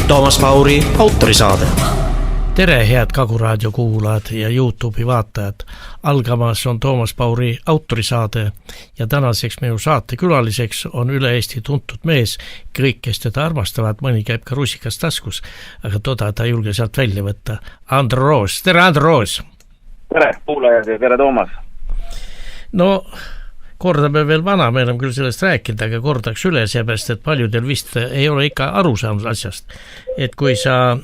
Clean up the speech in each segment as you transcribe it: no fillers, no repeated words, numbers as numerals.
Toomas Pauri autorisaade. Tere, head Kaguraadio kuulajad ja YouTube'i vaatajad. Algamas on Toomas Pauri autorisaade ja tänaseks minu saate külaliseks on üle Eesti tuntud mees. Kõik, kes teda armastavad, mõni käib ka rusikas taskus, aga toda ta ei julge sealt välja võtta. Andro Roos. Tere, Andro Roos! Tere, kuulajad ja tere, Toomas! No, kordame veel vana, me oleme küll sellest rääkinud, aga kordaks üle seepärast, et paljudel vist ei ole ikka aru saanud asjast. Et kui sa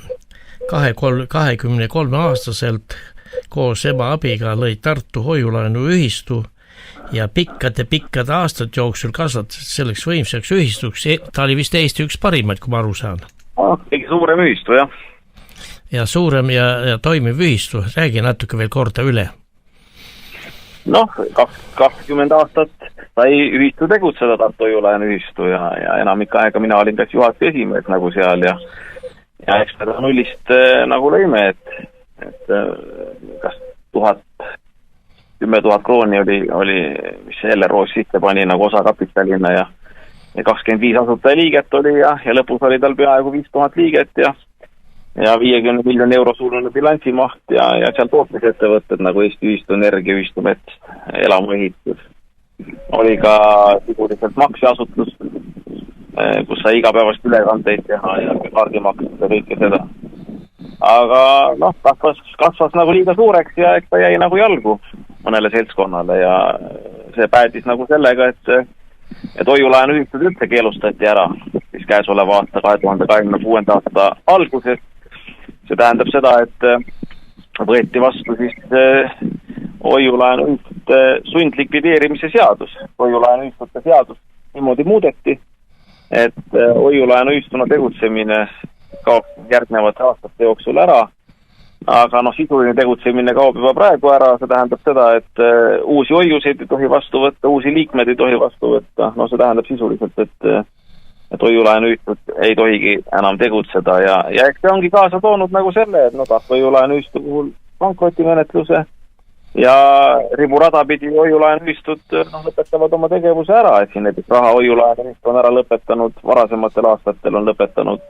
23-aastaselt koos ema abiga lõi Tartu hoiulaenu ühistu ja pikkade aastate jooksul kasvatasid selleks võimsaks ühistuks. Ta oli vist Eesti üks parimaid, kui ma aru saan. Kõige suurem ühistu, jah. Ja suurem ja toimiv ühistu. Räägi natuke veel korda üle. Noh, 20 aastat sai ühistu tegutseda Tartu hoiulaenu ühistu ja enamik aega mina olin kas juhatuse esimees nagu seal ja eks me nullist nagu lõime, et kas 10 000 krooni oli, mis selle Roos sisse pani nagu osakapitalina ja 25 asutajaliiget oli ja lõpus oli tal peaaegu 5000 liiget ja 50 miljoni euro suurune bilansimaht ja seal tootmisettevõtted nagu Eesti Ühistu Energia, Ühistu Mets, elamuehitus. Oli ka siguliselt makseasutus, kus sai igapäevast ülekanteid teha ja kaardimaksud ja kõike seda. Aga noh, kasvas nagu liiga suureks ja eks ta jäi nagu jalgu mõnele seltskonnale ja see päädis nagu sellega, et hoiulaenu ühistud üldse keelustati ära siis käesoleva aasta 2026. aasta alguses. See tähendab seda, et võeti vastu siis hoiulaenu ühistute sundlikvideerimise seadus. Hoiulaenu ühistute seadus niimoodi muudeti, et hoiulaenu ühistuna tegutsemine kaob järgnevate aastate jooksul ära, aga sisuline tegutsemine kaob juba praegu ära, see tähendab seda, et uusi hoiuseid ei tohi vastu võtta, uusi liikmed ei tohi vastu võtta, see tähendab sisuliselt, et hoiulaenu ühistud ei tohigi enam tegutseda ja eks see ongi kaasa toonud nagu selle, et hoiulaenu ühistu puhul pankrotimenetluse ja riburadapidi hoiulaenu ühistud lõpetavad oma tegevuse ära, et siin näiteks raha hoiulaenu ühistu on ära lõpetanud, varasematel aastatel on lõpetanud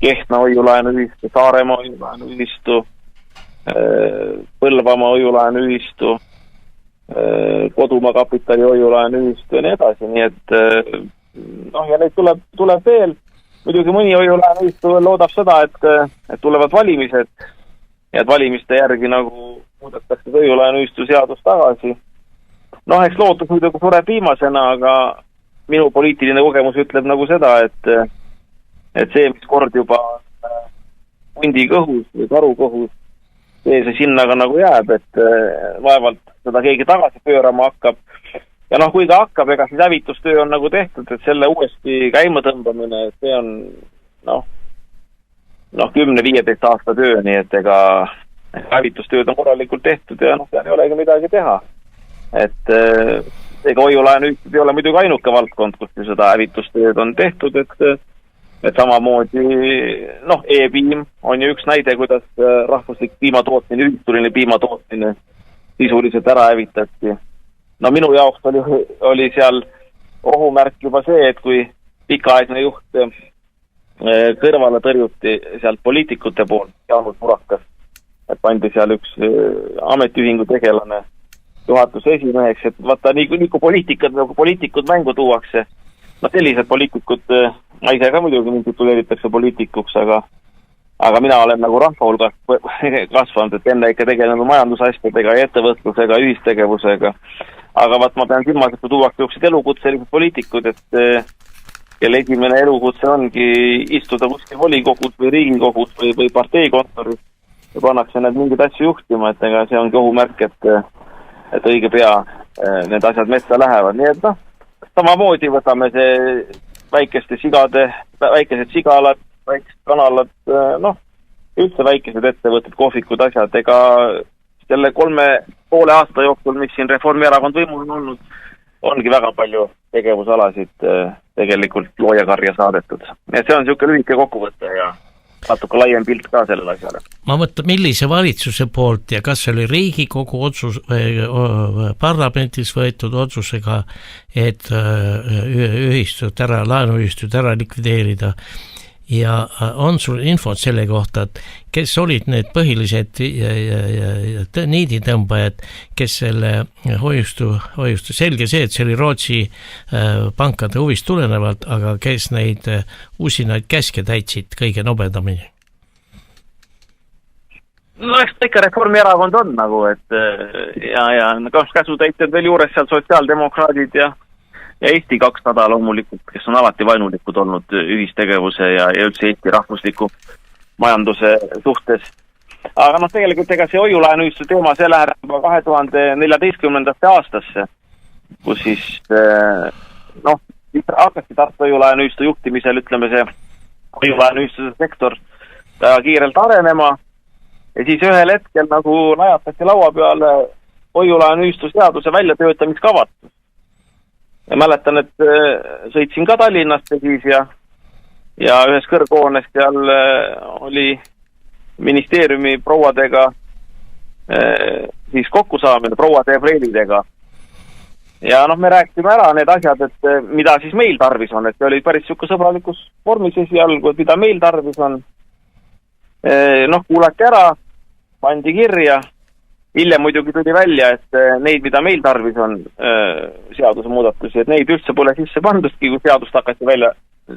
Kehtna hoiulaenu ühistu, Saaremaa hoiulaenu ühistu, Põlvamaa hoiulaenu ühistu, Kodumaa kapitali hoiulaenu ühistu ja nii edasi, nii et ja neid tuleb veel. Muidugi mõni hoiulaenu ühistu loodab seda, et tulevad valimised ja et valimiste järgi nagu muudetakse hoiulaenu ühistu seadus tagasi. Eks lootus muidugi sureb viimasena, aga minu poliitiline kogemus ütleb nagu seda, et see, mis kord juba hundi kõhus või karu kõhus, see sinnaga nagu jääb, et vaevalt seda keegi tagasi pöörama hakkab. Ja kui ta hakkab, ega siis hävitustöö on nagu tehtud, et selle uuesti käima tõmbamine, see on 10-15 aasta töö, nii et ega hävitustööd on korralikult tehtud ja seal ei olegi midagi teha. Et ega hoiulaenu ühistud ei ole muidugi ainuke valdkond, kus seda hävitustööd on tehtud, et samamoodi e-piim on ju üks näide, kuidas rahvuslik piimatootmine, ühistuline piimatootmine sisuliselt ära hävitati. Minu jaoks oli seal ohumärk juba see, et kui pikaaegne juht kõrvale tõrjuti sealt poliitikute poolt, Jaanus Murakas, et pandi seal üks ametiühingu tegelane juhatuse esimeheks, et vaata nii kui poliitikud mängu tuuakse, sellised poliitikud, ma ise ka muidugi mind tituleeritakse poliitikuks, aga mina olen nagu rahva hulgas kasvanud, et enne ikka tegelenud majandusasjadega ja ettevõtlusega, ühistegevusega. Aga ma pean silmas, et tuuakse juhused elukutselised poliitikud, et kelle esimene elukutse ongi istuda kuskil volikogus või riigikogus või parteikontoris ja pannakse need mingid asju juhtima, et ega see ongi ohumärk, et õige pea need asjad metsa lähevad. Nii et samamoodi võtame see väikesed sigalad, väikesed kanalad, üldse väikesed ettevõtted, kohvikud, asjad, ega selle 3,5 aasta jooksul, mis siin Reformierakond võimul on olnud, ongi väga palju tegevusalasid tegelikult loojakarja saadetud. Ja see on niisugune lühike kokkuvõte ja natuke laiem pilt ka sellele asjale. Ma mõtlen, millise valitsuse poolt ja kas oli Riigikogu otsus või parlamentis võetud otsusega, et laenuühistud ära likvideerida ja on sul infot selle kohta, et kes olid need põhilised niiditõmbajad, kes selle hoiustu, selge see, et see oli Rootsi pankade huvist tulenevalt, aga kes neid usinaid käske täitsid kõige nobedamini? No eks ta ikka Reformierakond on nagu, et ja käsutäitjad veel juures seal sotsiaaldemokraadid ja Eesti 200 loomulikult, kes on alati vainulikud olnud ühistegevuse ja üldse Eesti rahvusliku majanduse suhtes. Aga tegelikult ega see hoiulaenuühistu teema, see läheb juba 2014. aastasse, kus siis hakati Tartu hoiulaenuühistu juhtimisel, ütleme see hoiulaenuühistuse sektor kiirelt arenema ja siis ühel hetkel nagu lajatati laua peale hoiulaenuühistu seaduse väljatöötamiskavatsus. Ja mäletan, et sõitsin ka Tallinnast siis ja ühes kõrghoones seal oli ministeeriumi prouadega siis kokkusaamine, prouade ja preilidega. Ja me rääkisime ära need asjad, et mida siis meil tarvis on, et see oli päris siuke sõbralikus vormis esialgu, et mida meil tarvis on. Kuulati ära, pandi kirja. Hiljem muidugi tuli välja, et neid, mida meil tarvis on seaduse muudatusi, et neid üldse pole sisse pandustki, kui seadust hakati välja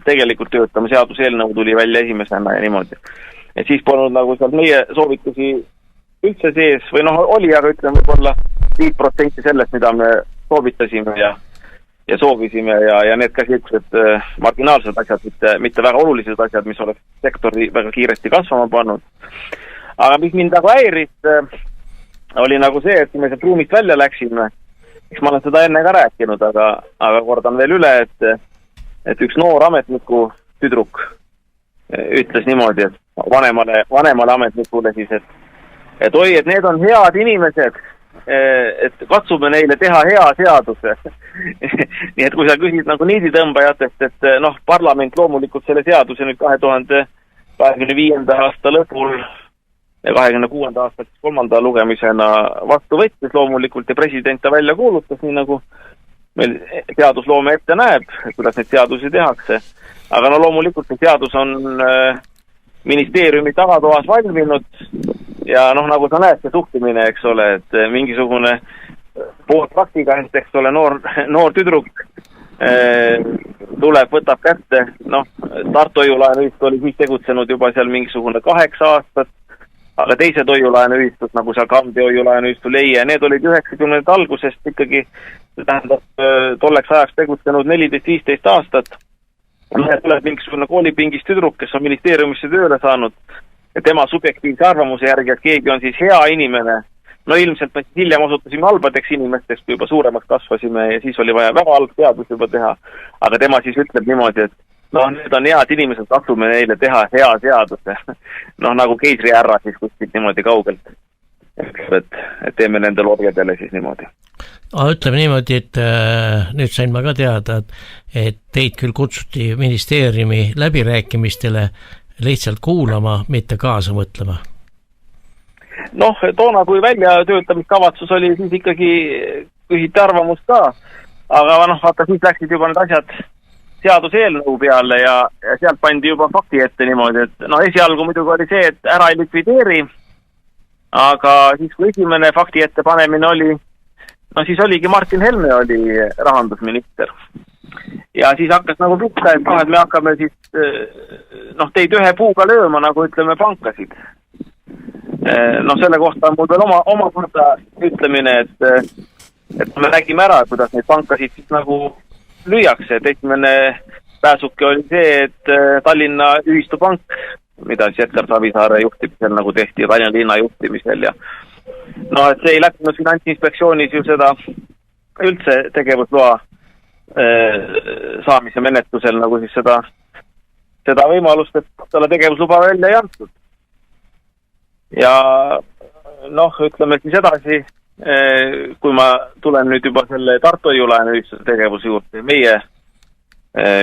tegelikult töötama, seaduseelnõu tuli välja esimesena ja niimoodi. Et siis polnud nagu seal meie soovitusi üldse sees, või oli, aga ütleme võib-olla 5% sellest, mida me soovitasime ja soovisime ja need ka siuksed marginaalsed asjad, mitte väga olulised asjad, mis oleks sektori väga kiiresti kasvama pannud. Aga mis mind nagu häiris, oli nagu see, et kui me sealt ruumist välja läksime, eks ma olen seda enne ka rääkinud, aga kordan veel üle, et üks noor ametniku tüdruk ütles niimoodi, et vanemale ametnikule siis, et oi, et need on head inimesed, et katsume neile teha hea seaduse. Nii et kui sa küsid nagu niiditõmbajatest, et parlament loomulikult selle seaduse nüüd 2025. aasta lõpul ja 26. aastat 3. lugemisena vastu võttis loomulikult ja president ta välja kuulutas, nii nagu meil seadusloome ette näeb, kuidas neid seadusi tehakse. Aga loomulikult see seadus on ministeeriumi tagatoas valminud ja nagu sa näed, see suhtumine, eks ole, et mingisugune poolpraktikant, eks ole, noor tüdruk tuleb, võtab kätte, Tartu hoiulaenuühistu oli siis tegutsenud juba seal mingisugune 8 aastat, aga teised hoiulaenuühistud, nagu seal Kambi hoiulaenuühistu Leie, need olid 90. algusest ikkagi, tähendab, tolleks ajaks tegutsenud 14-15 aastat. Tuleb mingisugune koolipingis tüdruk, kes on ministeeriumisse tööle saanud ja tema subjektiivse arvamuse järgi, et keegi on siis hea inimene. Ilmselt me hiljem osutasime halbadeks inimesteks, kui juba suuremaks kasvasime ja siis oli vaja väga halb seadus juba teha. Aga tema siis ütleb niimoodi, et need on head inimesed, katsume neile teha hea seaduse. Nagu keisrihärra siis kuskilt niimoodi kaugelt. Et teeme nende lorjadele siis niimoodi. Ütleme niimoodi, et nüüd sain ma ka teada, et teid küll kutsuti ministeeriumi läbirääkimistele lihtsalt kuulama, mitte kaasa mõtlema. Toona kui väljatöötamiskavatsus oli, siis ikkagi küsiti arvamust ka. Aga vaata, siis läksid juba need asjad seaduseelnõu peale ja sealt pandi juba fakti ette niimoodi, et esialgu muidugi oli see, et ära ei likvideeri, aga siis kui esimene fakti ette panemine oli, siis oligi Martin Helme oli rahandusminister. Ja siis hakkas nagu pihta, et me hakkame siis teid ühe puuga lööma, nagu ütleme pankasid. Selle kohta on mul veel oma korda ütlemine, et me räägime ära, kuidas neid pankasid siis nagu lüüakse, et esimene pääsuke oli see, et Tallinna ühistupank, mida siis Edgar Savisaare juhtimisel nagu tehti Tallinna linna juhtimisel ja et see ei läknud Finantsinspektsioonis ju seda üldse tegevusloa saamise menetlusel nagu siis seda võimalust, et talle tegevusluba välja ei antud. Ja ütleme siis edasi, kui ma tulen nüüd juba selle Tartu hoiulaenuühistuse tegevuse juurde, meie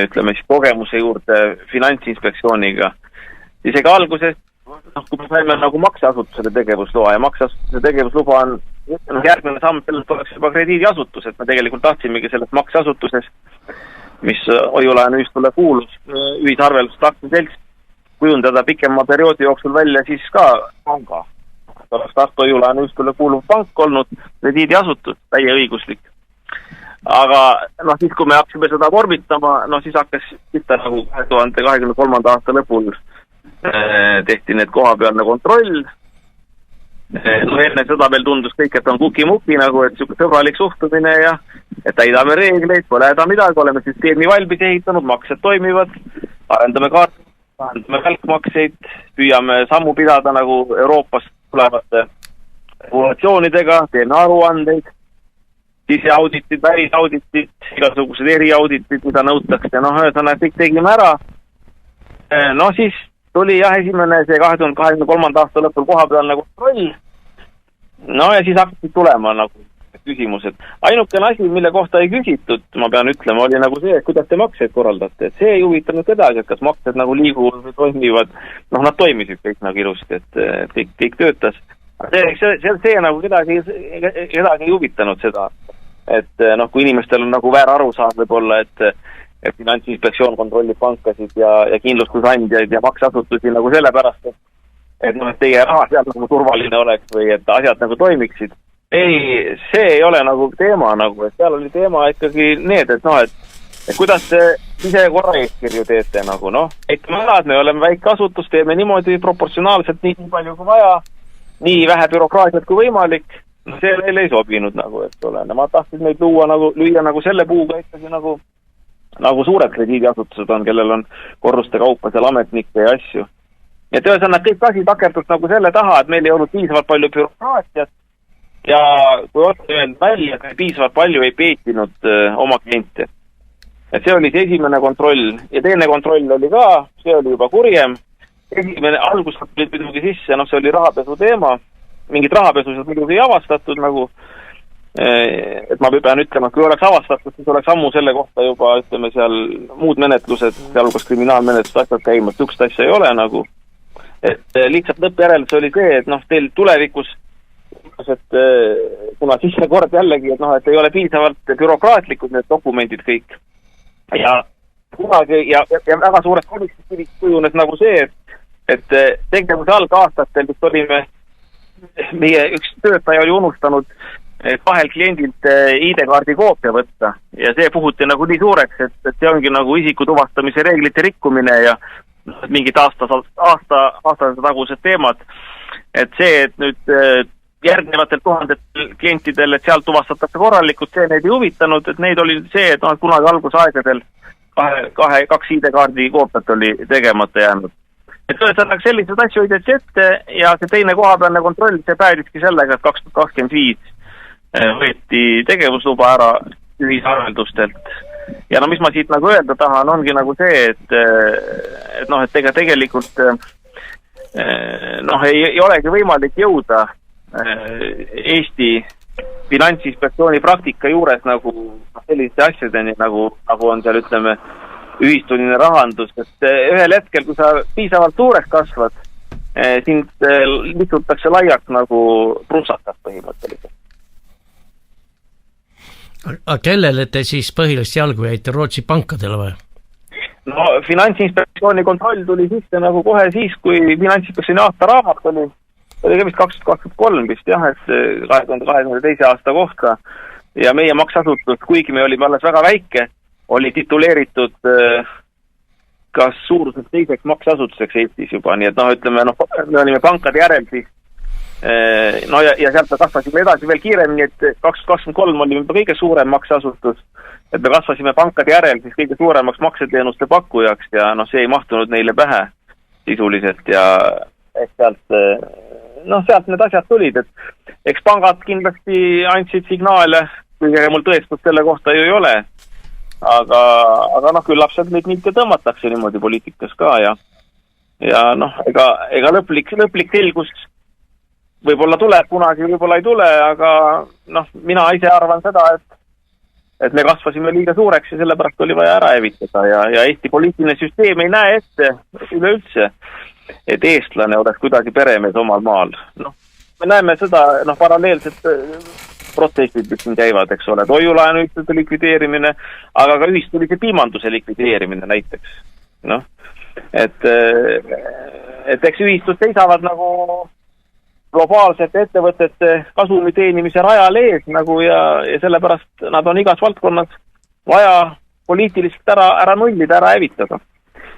ütleme siis kogemuse juurde Finantsinspektsiooniga, siis ega alguses, kui me saime nagu makseasutusele tegevusloa ja makseasutuse tegevusluba on järgmine samm, sellest oleks juba krediidiasutus, et me tegelikult tahtsimegi sellest makseasutuses, mis hoiulaenuühistule kuulus, ühisarveldust aktsiaselts, kujundada pikema perioodi jooksul välja siis ka panga. Oleks Tartu Hoiulaenu ühistule kuuluv pank olnud krediidiasutus, täieõiguslik. Aga siis kui me hakkasime seda vormitama, siis hakkas pihta nagu 2023. aasta lõpul tehti need kohapealne kontroll. Enne seda veel tundus kõik, et on kuki-muki nagu, et sõbralik suhtumine ja et täidame reegleid, pole häda midagi, oleme süsteemi valmis ehitanud, maksed toimivad, arendame kaart, arendame välkmakseid, püüame sammu pidada nagu Euroopast tulevate regulatsioonidega, teeme aruandeid, siseauditid, välisauditid, igasugused eriauditid, mida nõutakse, ühesõnaga kõik tegime ära. Siis tuli esimene see 2023. aasta lõpul kohapealne kontroll. Ja siis hakkasid tulema nagu küsimused. Ainukene asi, mille kohta ei küsitud, ma pean ütlema, oli nagu see, et kuidas te makseid korraldate. Et see ei huvitanud kedagi, et kas maksed nagu liiguvad või toimivad. Nad toimisid kõik nagu ilusti, et kõik töötas. See nagu kedagi ei huvitanud seda. Et kui inimestel on nagu väär arusaam võib-olla, et Finantsinspektsioon kontrollib pankasid ja kindlustusandjaid ja makseasutusi nagu sellepärast, et teie raha seal nagu turvaline oleks või et asjad nagu toimiksid. Ei, see ei ole nagu teema nagu, et seal oli teema ikkagi need, et kuidas te ise korra eeskirju teete nagu, et me oleme väike asutus, teeme niimoodi proportsionaalselt nii palju kui vaja, nii vähe bürokraatiat kui võimalik, see neile ei sobinud nagu, et ole. Ma tahtsin neid lüüa nagu selle puuga ikkagi nagu suured krediidiasutused on, kellel on korruste kaupa seal ametnikke ja asju. Ja tõesõnad kõik asi takerdus nagu selle taha, et meil ei olnud piisavalt palju bürokraatiat ja kui otse öelda välja, et piisavalt palju ei peetinud oma kliente. Et see oli see esimene kontroll ja teine kontroll oli ka, see oli juba kurjem. Esimene algus oli muidugi sisse, see oli rahapesu teema. Mingid rahapesu seal muidugi ei avastatud nagu, et ma pean ütlema, et kui oleks avastatud, siis oleks ammu selle kohta juba, ütleme seal muud menetlused, sealhulgas kriminaalmenetlused asjad käimas, tükst asja ei ole nagu. Et lihtsalt lõppjärelus oli see, et teil tulevikus, et kuna sisse kord jällegi, et ei ole piisavalt bürokraatlikud need dokumendid kõik. Ja kunagi, ja väga suured komisjoniks kujunes nagu see, et tegevuse algaastatel, mis olime, meie üks töötaja oli unustanud kahel kliendilt ID-kaardi koopia võtta ja see puhuti nagu nii suureks, et see ongi nagu isiku tuvastamise reeglite rikkumine ja mingid aastase tagused teemad. Et see, et nüüd järgnevatel 1000 klientidel, et sealt tuvastatakse korralikult, see neid ei huvitanud, et neid oli see, et kunagi algusaegadel kaks ID-kaardi koopiat oli tegemata jäänud. Et sellised asju hoideti ette ja see teine kohapealne kontroll, see päädiski sellega, et 2025 võeti tegevusluba ära ühisarveldustelt. Ja mis ma siit nagu öelda tahan, ongi nagu see, et tegelikult ei olegi võimalik jõuda Eesti Finantsinspektsiooni praktika juures nagu selliste asjadeni, nagu on seal, ütleme, ühistuline rahandus, et ühel hetkel, kui sa piisavalt suureks kasvad, sind liitutakse laiaks nagu prussakas põhimõtteliselt. Aga kellele te siis põhilist jalgu jäite, Rootsi pankadele või? Finantsinspektsiooni kontroll tuli sisse nagu kohe siis, kui Finantsinspektsiooni aastaraamat oli ka vist 2023 vist jah, et 2022. aasta kohta ja meie maksasutus, kuigi me olime alles väga väike, oli tituleeritud kas suuruselt teiseks maksasutuseks Eestis juba, nii et ütleme, me olime pankade järel siis ja sealt me kasvasime edasi veel kiiremini, et 2023 olime kõige suurem maksasutus, et me kasvasime pankade järel siis kõige suuremaks makseteenuste pakkujaks ja see ei mahtunud neile pähe sisuliselt ja sealt need asjad tulid, et eks pangad kindlasti andsid signaale, kuigi mul tõestust selle kohta ju ei ole, aga küllap sealt neid mitte tõmmatakse niimoodi poliitikas ka ja ega lõplik selgus võib-olla tuleb kunagi, võib-olla ei tule, aga mina ise arvan seda, et me kasvasime liiga suureks ja sellepärast oli vaja ära evitada ja Eesti poliitiline süsteem ei näe ette üleüldse, et eestlane oleks kuidagi peremees omal maal. Me näeme seda, paralleelset protestid, mis siin käivad, eks ole, hoiulaenuühistute likvideerimine, aga ka ühistulise piimanduse likvideerimine näiteks. et eks ühistud seisavad nagu globaalsete ettevõtete kasumi teenimise rajal ees nagu ja sellepärast nad on igas valdkonnas vaja poliitiliselt ära nullida, ära hävitada.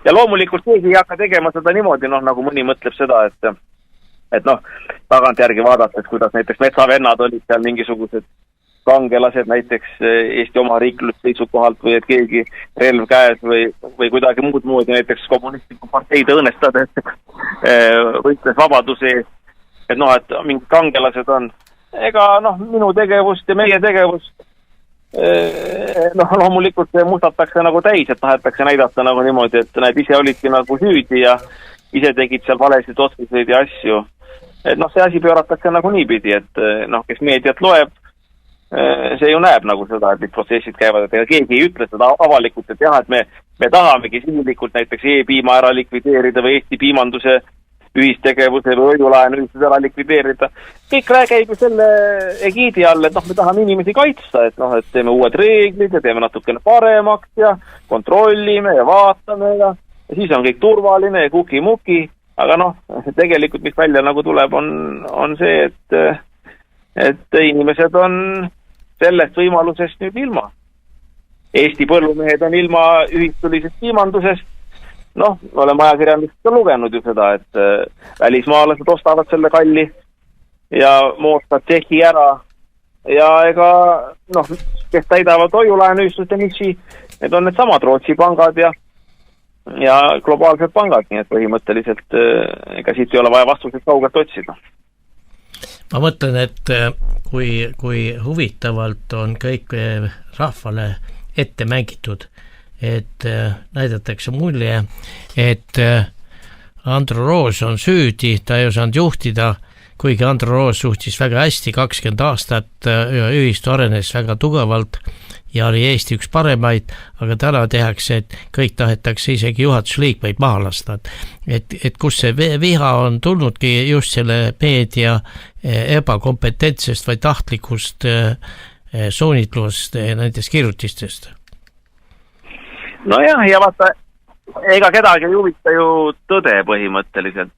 Ja loomulikult keegi ei hakka tegema seda niimoodi, nagu mõni mõtleb seda, et tagantjärgi vaadates, kuidas näiteks metsavennad olid seal mingisugused kangelased näiteks Eesti oma riiklusseisukohalt või et keegi relv käes või kuidagi muud moodi näiteks kommunistliku parteid õõnestades võitles vabaduse eest, et mingid kangelased on. Ega minu tegevust ja meie tegevust loomulikult mustatakse nagu täis, et tahetakse näidata nagu niimoodi, et nad ise olidki nagu süüdi ja ise tegid seal valesid otsuseid ja asju. Et see asi pööratakse nagu niipidi, et kes meediat loeb, see ju näeb nagu seda, et need protsessid käivad, et ega keegi ei ütle seda avalikult, et jah, et me tahamegi sihilikult näiteks e-piima ära likvideerida või Eesti piimanduse ühistegevuse või hoiulaenu ühistus ära likvideerida. Kõik käib ju selle egiidi all, et me tahame inimesi kaitsta, et teeme uued reeglid ja teeme natukene paremaks ja kontrollime ja vaatame ja siis on kõik turvaline ja kuki-muki, aga tegelikult mis välja nagu tuleb on see, et inimesed on sellest võimalusest nüüd ilma. Eesti põllumehed on ilma ühistulisest piimandusest. Me oleme ajakirjandusest lugenud ju seda, et välismaalased ostavad selle kalli ja moostad tšehhi ära ja ega kes täidavad hoiulaenuühistuste niši, need on need samad Rootsi pangad ja globaalsed pangad, nii et põhimõtteliselt ega siit ei ole vaja vastuseid kaugelt otsida. Ma mõtlen, et kui huvitavalt on kõik rahvale ette mängitud, et näidatakse mulje, et Andro Roos on süüdi, ta ei osanud juhtida, kuigi Andro Roos suhtis väga hästi 20 aastat, ühistu arenes väga tugevalt ja oli Eesti üks paremaid, aga täna tehakse, et kõik tahetakse isegi juhatusliikmeid maha lasta. Et kus see viha on tulnudki just selle meedia ebakompetentsest või tahtlikust suunitlust nendest kirjutistest? Nojah, ja vaata, ega kedagi ei huvita ju tõde põhimõtteliselt.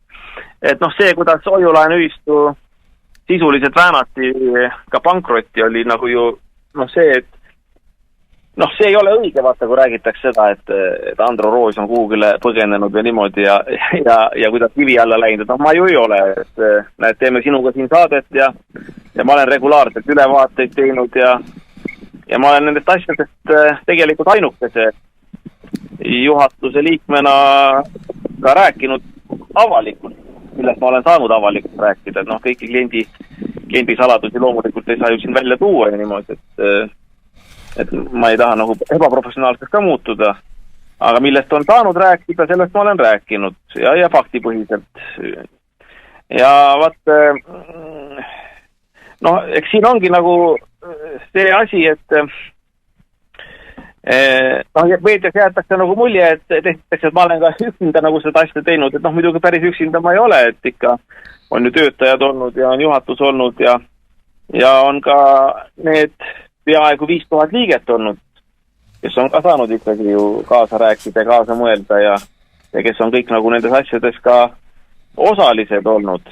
Et see, kuidas hoiulaenuühistu sisuliselt väänati ka pankrotti, oli nagu ju see, et see ei ole õige, vaata, kui räägitakse seda, et Andro Roos on kuhugile põgenenud või niimoodi ja kuidas kivi alla läinud. Ma ju ei ole, et teeme sinuga siin saadet ja ma olen regulaarselt ülevaateid teinud ja ma olen nendest asjadest tegelikult ainukese juhatuse liikmena ka rääkinud avalikult, millest ma olen saanud avalikult rääkida. Kõiki kliendi saladusi loomulikult ei saa ju siin välja tuua ja niimoodi, et ma ei taha nagu ebaprofessionaalseks ka muutuda. Aga millest on saanud rääkida, sellest ma olen rääkinud ja faktipõhiselt. Ja eks siin ongi nagu see asi, et meedias jäetakse nagu mulje, et ma olen ka üksinda nagu seda asja teinud, et muidugi päris üksinda ma ei ole, et ikka on ju töötajad olnud ja on juhatus olnud ja on ka need peaaegu 5000 liiget olnud, kes on ka saanud ikkagi ju kaasa rääkida ja kaasa mõelda ja kes on kõik nagu nendes asjades ka osalised olnud.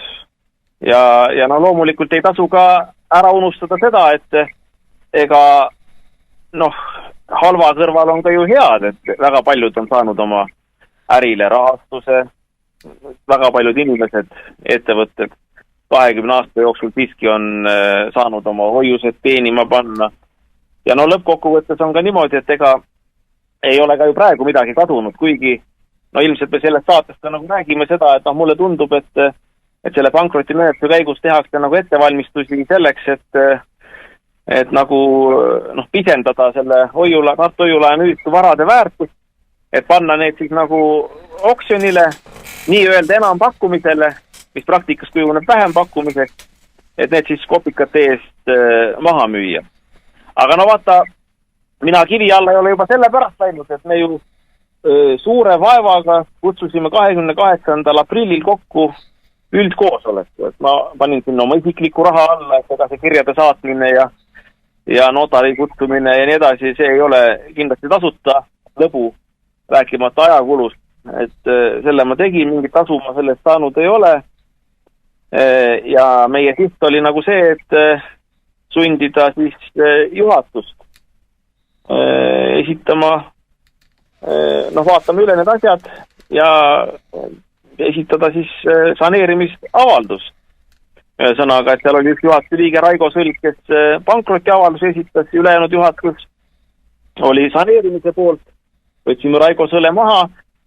Ja loomulikult ei tasu ka ära unustada seda, et ega halva kõrval on ka ju head, et väga paljud on saanud oma ärile rahastuse, väga paljud inimesed, ettevõtted 20 aasta jooksul siiski on saanud oma hoiused teenima panna. Ja lõppkokkuvõttes on ka niimoodi, et ega ei ole ka ju praegu midagi kadunud, kuigi ilmselt me sellest saatest ka nagu räägime seda, et mulle tundub, et selle pankroti menetluse käigus tehakse nagu ettevalmistusi selleks, et nagu pisendada selle Tartu hoiulaenuühistu varade väärtust, et panna need siis nagu oksjonile, nii-öelda enampakkumisele, mis praktikas kujuneb vähem pakkumiseks, et need siis kopikate eest maha müüa. Aga vaata, mina kivi alla ei ole juba selle pärast läinud, et me ju suure vaevaga kutsusime 28. aprillil kokku üldkoosoleku, et ma panin sinna oma isikliku raha alla, et ega see kirjade saatmine ja notari kutsumine ja nii edasi, see ei ole kindlasti tasuta lõbu, rääkimata ajakulust. et selle ma tegin, mingit tasu ma sellest saanud ei ole. Ja meie siht oli nagu see, et sundida siis juhatust esitama, vaatame üle need asjad ja esitada siis saneerimisavaldus. Sõnaga, et seal oli üks juhatuse liige Raigo Sõlk, kes pankrotiavaldus esitas, ülejäänud juhatus oli saneerimise poolt, võtsime Raigo Sõle maha,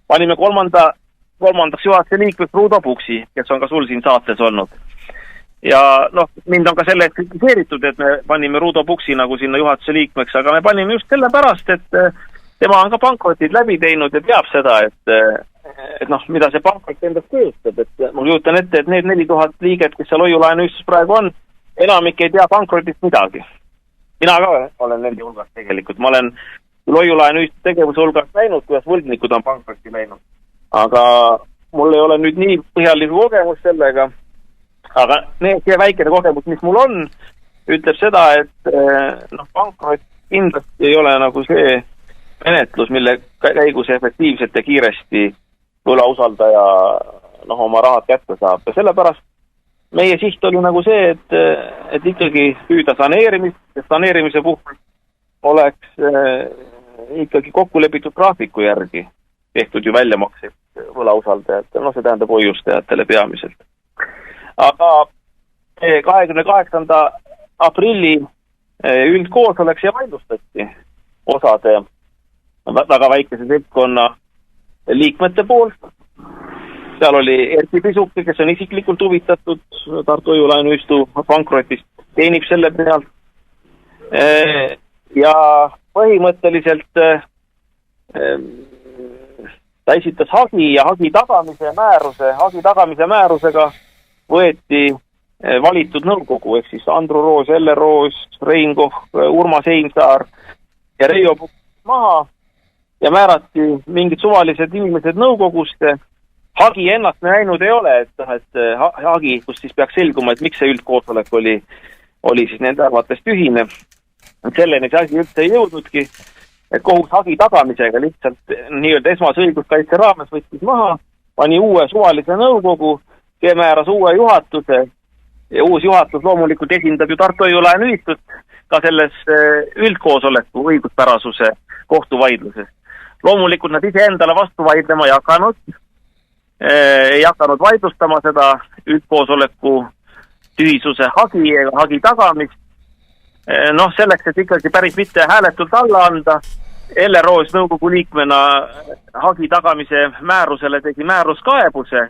panime kolmandaks juhatuse liikmeks Ruudo Puksi, kes on ka sul siin saates olnud. Ja mind on ka selle kritiseeritud, et me panime Ruudo Puksi nagu sinna juhatuse liikmeks, aga me panime just selle pärast, et tema on ka pankrotid läbi teinud ja teab seda, et mida see pankrot endast kujutab, et ma kujutan ette, et need 4000 liiget, kes seal hoiulaenuühistus praegu on, enamik ei tea pankrotist midagi. Mina ka olen nende hulgas tegelikult. Ma olen hoiulaenuühistu tegevuse hulgas näinud, kuidas võlgnikud on pankrotti läinud. Aga mul ei ole nüüd nii põhjaliku kogemus sellega. Aga see väikene kogemus, mis mul on, ütleb seda, et pankrot kindlasti ei ole nagu see menetlus, mille käigus efektiivselt ja kiiresti võlausaldaja oma rahad kätte saab. Ja sellepärast meie siht oli nagu see, et ikkagi püüda saneerimise puhul oleks ikkagi kokkulepitud graafiku järgi tehtud ju väljamakseid võlausaldajatele, see tähendab hoiustajatele peamiselt. Aga 28. aprilli üldkoosolek see vaidlustati osade väga väikese seltskonna liikmete poolt. Seal oli Erki Pisuke, kes on isiklikult huvitatud Tartu hoiulaenuühistu pankrotist, teenib selle pealt. Ja põhimõtteliselt ta esitas hagi ja hagi tagamise määrusega võeti valitud nõukogu, ehk siis Andru Roos, Elle Roos, Rein Koh, Urmas Heinsaar ja Reijo Pukk maha ja määrati mingid suvalised inimesed nõukoguste. Hagi ennast me näinud ei ole, et hagi, kus siis peaks selguma, et miks see üldkoosolek oli siis nende arvates tühine. Selleni see asi üldse ei jõudnudki, et kohus hagi tagamisega lihtsalt nii-öelda esmase õiguskaitse raames võttis maha, pani uue suvalise nõukogu, see määras uue juhatuse ja uus juhatus loomulikult esindab ju Tartu hoiulaenuühistut ka selles üldkoosoleku õiguspärasuse kohtuvaidluses. Loomulikult nad ise endale vastu vaidlema ei hakanud vaidlustama seda üldkoosoleku tühisuse hagi tagamist. Selleks, et ikkagi päris mitte hääletult alla anda, Elle Roos nõukogu liikmena hagi tagamise määrusele tegi määruskaebuse,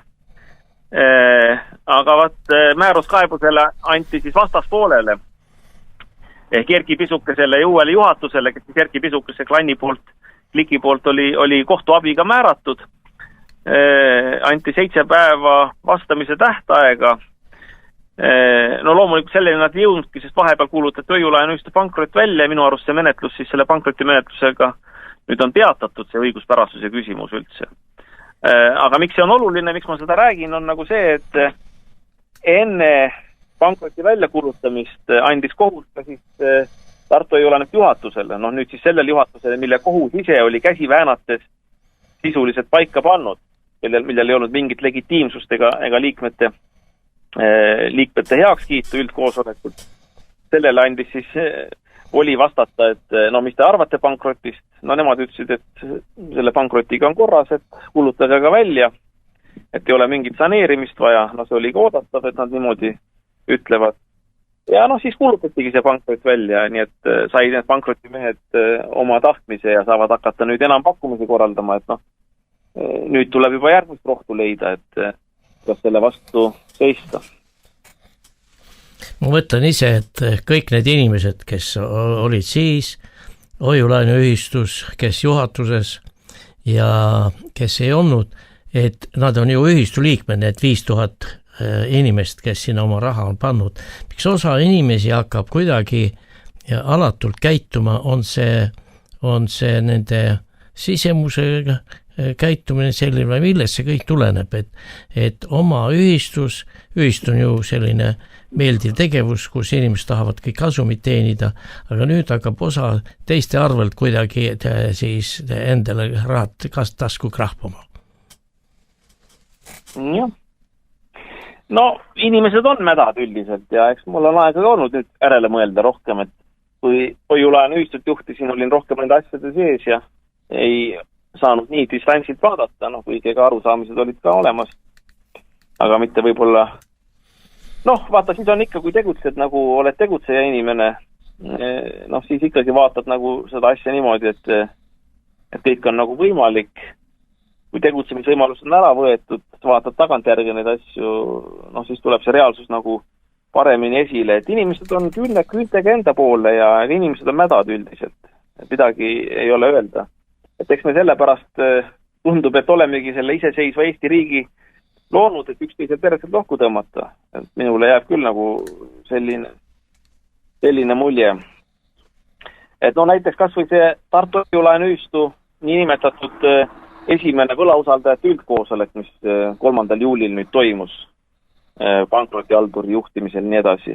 aga määruskaebusele anti siis vastaspoolele ehk Erki Pisukesele ja uuele juhatusele, kes siis Erki Pisukese kliki poolt oli kohtuabiga määratud, anti 7 päeva vastamise tähtaega. Loomulikult selleni nad ei jõudnudki, sest vahepeal kuulutati hoiulaenuühistu pankrot välja ja minu arust see menetlus siis selle pankrotimenetlusega nüüd on peatatud see õiguspärasuse küsimus üldse. Aga miks see on oluline, miks ma seda räägin, on nagu see, et enne pankroti väljakuulutamist andis kohus ka siis Tartu hoiulaenuühistu juhatusele, nüüd siis sellele juhatusele, mille kohus ise oli käsi väänates sisuliselt paika pannud, millel ei olnud mingit legitiimsust ega liikmete heakskiitu üldkoosolekut. Sellele andis siis oli vastata, et mis te arvate pankrotist? Nemad ütlesid, et selle pankrotiga on korras, et kuulutage ka välja, et ei ole mingit saneerimist vaja. See oli ka oodatav, et nad niimoodi ütlevad. Ja siis kuulutatigi see pankrot välja, nii et sai need pankrotimehed oma tahtmise ja saavad hakata nüüd enam pakkumisi korraldama, et nüüd tuleb juba järgmist rohtu leida, et kas selle vastu seista. Ma mõtlen ise, et kõik need inimesed, kes olid siis hoiulaenuühistus, kes juhatuses ja kes ei olnud, et nad on ju ühistu liikmed, need 5000 inimest, kes sinna oma raha on pannud. Miks osa inimesi hakkab kuidagi alatult käituma, on see nende sisemusega käitumine selline või millest see kõik tuleneb, et oma ühistu on ju selline meeldiv tegevus, kus inimesed tahavad kõik kasumit teenida, aga nüüd hakkab osa teiste arvelt kuidagi siis endale rahad tasku krahpama. jah. No inimesed on mädad üldiselt ja eks mul on aega olnud nüüd järele mõelda rohkem, et kui hoiulaenu ühistut juhtisin, olin rohkem nende asjade sees ja ei saanud nii distantsilt vaadata, kuigi ega arusaamised olid ka olemas. Aga mitte võib-olla, vaata, siis on ikka, kui tegutsed nagu oled tegutseja inimene, siis ikkagi vaatad nagu seda asja niimoodi, et kõik on nagu võimalik. Kui tegutsemisvõimalus on ära võetud, vaatad tagantjärgi neid asju, siis tuleb see reaalsus nagu paremini esile, et inimesed on küültega enda poole ja inimesed on mädad üldiselt. Midagi ei ole öelda. Et eks me sellepärast tundub, et olemegi selle iseseisva Eesti riigi loonud, et üksteise perselt lohku tõmmata. Et minule jääb küll nagu selline mulje. Et näiteks kas või see Tartu hoiulaenu ühistu niinimetatud esimene võlausaldajate üldkoosolek, mis 3. juulil nüüd toimus pankrotihalduri juhtimisel nii edasi.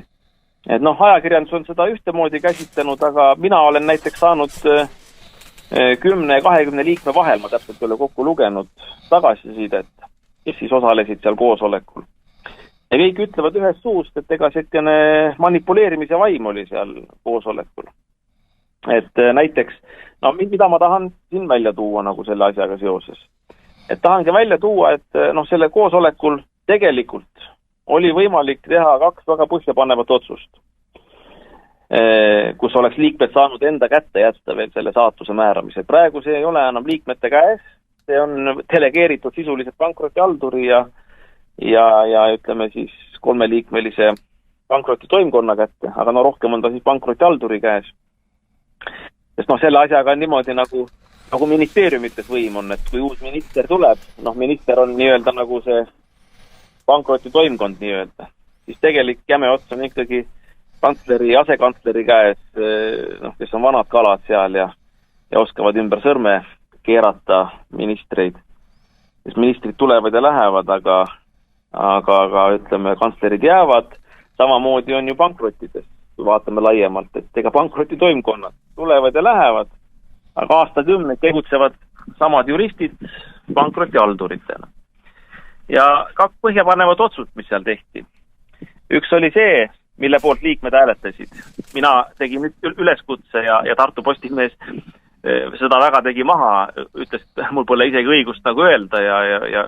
Et ajakirjandus on seda ühtemoodi käsitlenud, aga mina olen näiteks saanud 10-20 liikme vahel, ma täpselt ei ole kokku lugenud, tagasisidet, kes siis osalesid seal koosolekul. Ja kõik ütlevad ühest suust, et ega selline manipuleerimise vaim oli seal koosolekul. Et näiteks, mida ma tahan siin välja tuua nagu selle asjaga seoses. Et tahangi välja tuua, et selle koosolekul tegelikult oli võimalik teha 2 väga põhjapanevat otsust, kus oleks liikmed saanud enda kätte jätta veel selle saatuse määramise. Praegu see ei ole enam liikmete käes, see on delegeeritud sisuliselt pankrotihalduri ja ütleme siis 3-liikmelise pankrotitoimkonna kätte, aga rohkem on ta siis pankrotihalduri käes. Sest selle asjaga on niimoodi nagu ministeeriumites võim on, et kui uus minister tuleb, minister on nii-öelda nagu see pankrotitoimkond nii-öelda, siis tegelik jäme ots on ikkagi kantsleri, asekantsleri käes, kes on vanad kalad seal ja oskavad ümber sõrme keerata ministreid. Siis ministrid tulevad ja lähevad, aga ütleme, kantslerid jäävad, samamoodi on ju pankrotides, kui vaatame laiemalt, et ega pankrotitoimkonnad tulevad ja lähevad, aga aastakümneid tegutsevad samad juristid pankrotihalduritena. Ja 2 põhjapanevad otsust, mis seal tehti. Üks oli see, mille poolt liikmed hääletasid. Mina tegin üleskutse ja Tartu Postimees seda väga tegi maha, ütles, et mul pole isegi õigust nagu öelda ja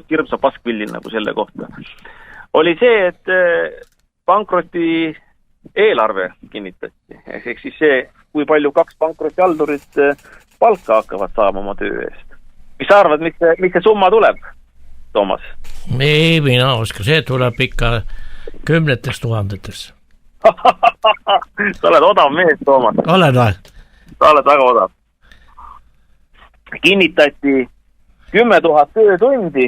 kirmsa paskpillin nagu selle kohta. Oli see, et pankroti eelarve kinnitati. Ehk siis see, kui palju 2 pankrotihaldurit palka hakkavad saama oma töö eest. Mis sa arvad, mis see summa tuleb, Toomas? Ei, mina oska, see tuleb ikka 10 000. Sa oled odav mees, Toomas. Olen või? Sa oled väga odav. Kinnitati 10 000 töötundi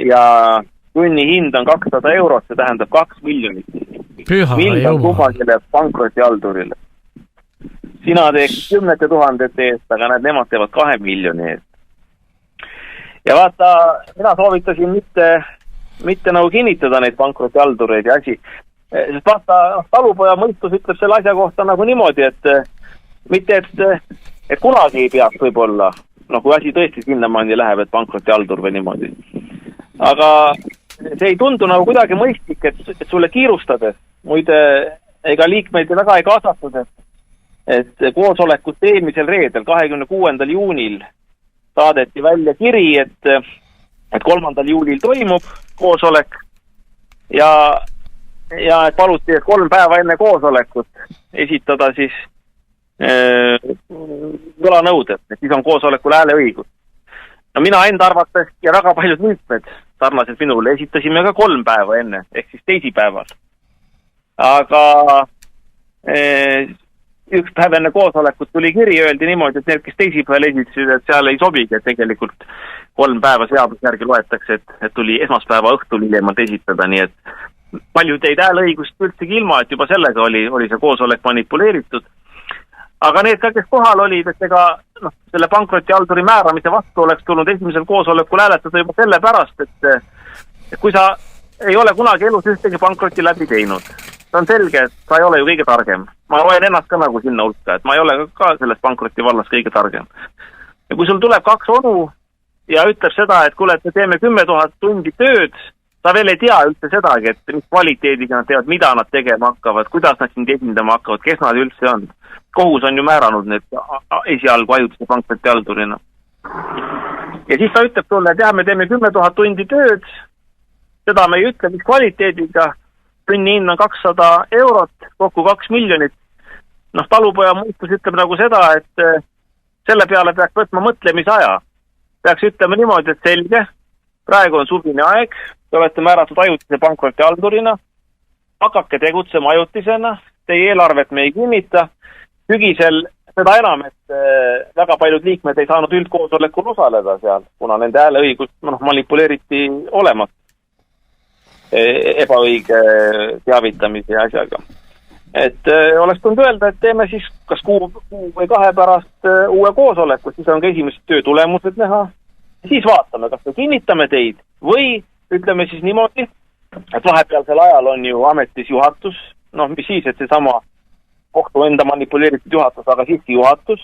ja tunni hind on 200 €, see tähendab 2 miljonit. Püha miljon kummagile pankrotihaldurile. Sina teeks 10 000 eest, aga nemad teevad 2 miljoni eest. Ja vaata, mina soovitasin mitte nagu kinnitada neid pankrotihaldureid ja asi. Sest vaata, talupoja mõistus ütleb selle asja kohta nagu niimoodi, et kunagi ei peaks võib-olla, kui asi tõesti sinnamaani läheb, et pankrotihaldur või niimoodi. Aga see ei tundu nagu kuidagi mõistlik, et sulle kiirustades, muide, ega liikmeid väga ei kaasatud, et koosolekut eelmisel reedel, 26. juunil saadeti välja kiri, et 3. juulil toimub koosolek ja et paluti, et 3 päeva enne koosolekut esitada siis võlanõuded, et siis on koosolekul hääleõigus. No mina enda arvates ja väga paljud liikmed sarnaselt minule esitasime ka 3 päeva enne, ehk siis teisipäeval. Aga üks päev enne koosolekut tuli kiri, öeldi niimoodi, et need, kes teisipäeval esitasid, et seal ei sobigi, et tegelikult 3 päeva seaduse järgi loetakse, et tuli esmaspäeva õhtul hiljemalt esitada, nii et paljud jäid hääleõigust üldsegi ilma, et juba sellega oli see koosolek manipuleeritud. Aga need ka, kes kohal olid, et ega selle pankrotihalduri määramise vastu oleks tulnud esimesel koosolekul hääletada juba selle pärast, et kui sa ei ole kunagi elus ühtegi pankroti läbi teinud, see on selge, et sa ei ole ju kõige targem. Ma loen ennast ka nagu sinna hulka, et ma ei ole ka selles pankroti vallas kõige targem. Ja kui sul tuleb 2 onu ja ütleb seda, et kuule, et me teeme 10 000 tundi tööd, ta veel ei tea üldse sedagi, et mis kvaliteediga nad teevad, mida nad tegema hakkavad, kuidas nad sind esindama hakkavad, kes nad üldse on. Kohus on ju määranud need esialgu ajutise pankrottihaldurina. Ja siis ta ütleb sulle, et jah, me teeme 10 000 tundi tööd, seda me ei ütle, mis kvaliteediga, tunni hind on 200 eurot, kokku 2 miljonit. Talupoja mõistus ütleb nagu seda, et selle peale peaks võtma mõtlemisaja. Peaks ütlema niimoodi, et selge, praegu on suvine aeg, te olete määratud ajutise pankrotihaldurina, hakake tegutsema ajutisena, teie eelarvet me ei kinnita, sügisel seda enam, et väga paljud liikmed ei saanud üldkoosolekul osaleda seal, kuna nende hääleõigust manipuleeriti olemas ebaõige teavitamise asjaga. Et oleks tulnud öelda, et teeme siis kas kuu või 2 pärast uue koosoleku, siis on ka esimesed töö tulemused näha. Siis vaatame, kas me kinnitame teid või ütleme siis niimoodi, et vahepealsel ajal on ju ametis juhatus, mis siis, et see sama kohtu enda manipuleeritud juhatus, aga siiski juhatus,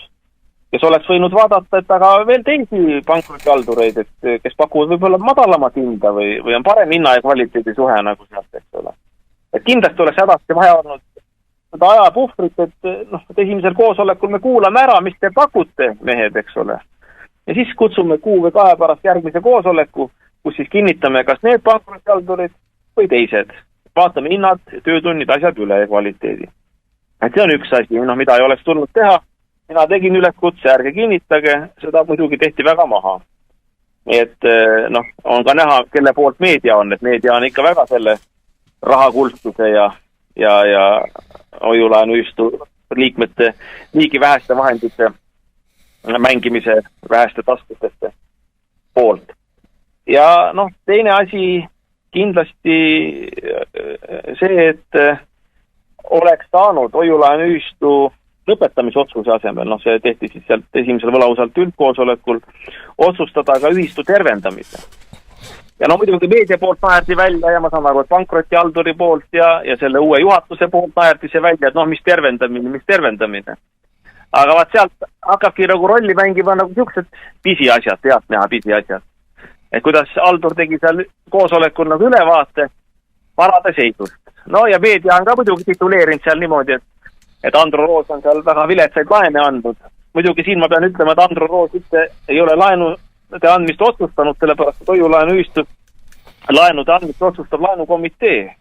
kes oleks võinud vaadata, et aga veel teisi pankrotihaldureid, et kes pakuvad võib-olla madalamat hinda või on parem hinna ja kvaliteedi suhe nagu sealt, eks ole. Et kindlasti oleks hädasti vaja olnud seda ajapuhvrit, et esimesel koosolekul me kuulame ära, mis te pakute, mehed, eks ole. Ja siis kutsume kuu või 2 pärast järgmise koosoleku, kus siis kinnitame, kas need pankrotihaldurid või teised. Vaatame hinnad, töötunnid, asjad üle ja kvaliteedi. Et see on üks asi, mida ei oleks tulnud teha. Mina tegin üleskutse, ärge kinnitage, seda muidugi tehti väga maha. Nii et on ka näha, kelle poolt meedia on, et meedia on ikka väga selle rahakultuse ja hoiulaenuühistu liikmete niigi väheste vahendite mängimise väheste taskuteste poolt. Ja teine asi kindlasti see, et oleks saanud hoiulaenuühistu lõpetamisotsuse asemel, see tehti siis sealt esimesel võlausalt üldkoosolekul, otsustada ka ühistu tervendamise. Ja muidugi meedia poolt naerdi välja ja ma saan aru, et pankrotihalduri poolt ja selle uue juhatuse poolt naerdi see välja, et mis tervendamine. Aga vaat sealt hakkabki nagu rolli mängima nagu siuksed pisiasjad, pealt näha pisiasjad. Et kuidas haldur tegi seal koosolekul nagu ülevaate varade seisust. Ja meedia on ka muidugi tituleerinud seal niimoodi, et Andro Roos on seal väga viletsaid laene andnud. Muidugi siin ma pean ütlema, et Andro Roos üldse ei ole laenude andmist otsustanud, sellepärast et hoiulaenuühistu laenude andmist otsustab laenukomitee,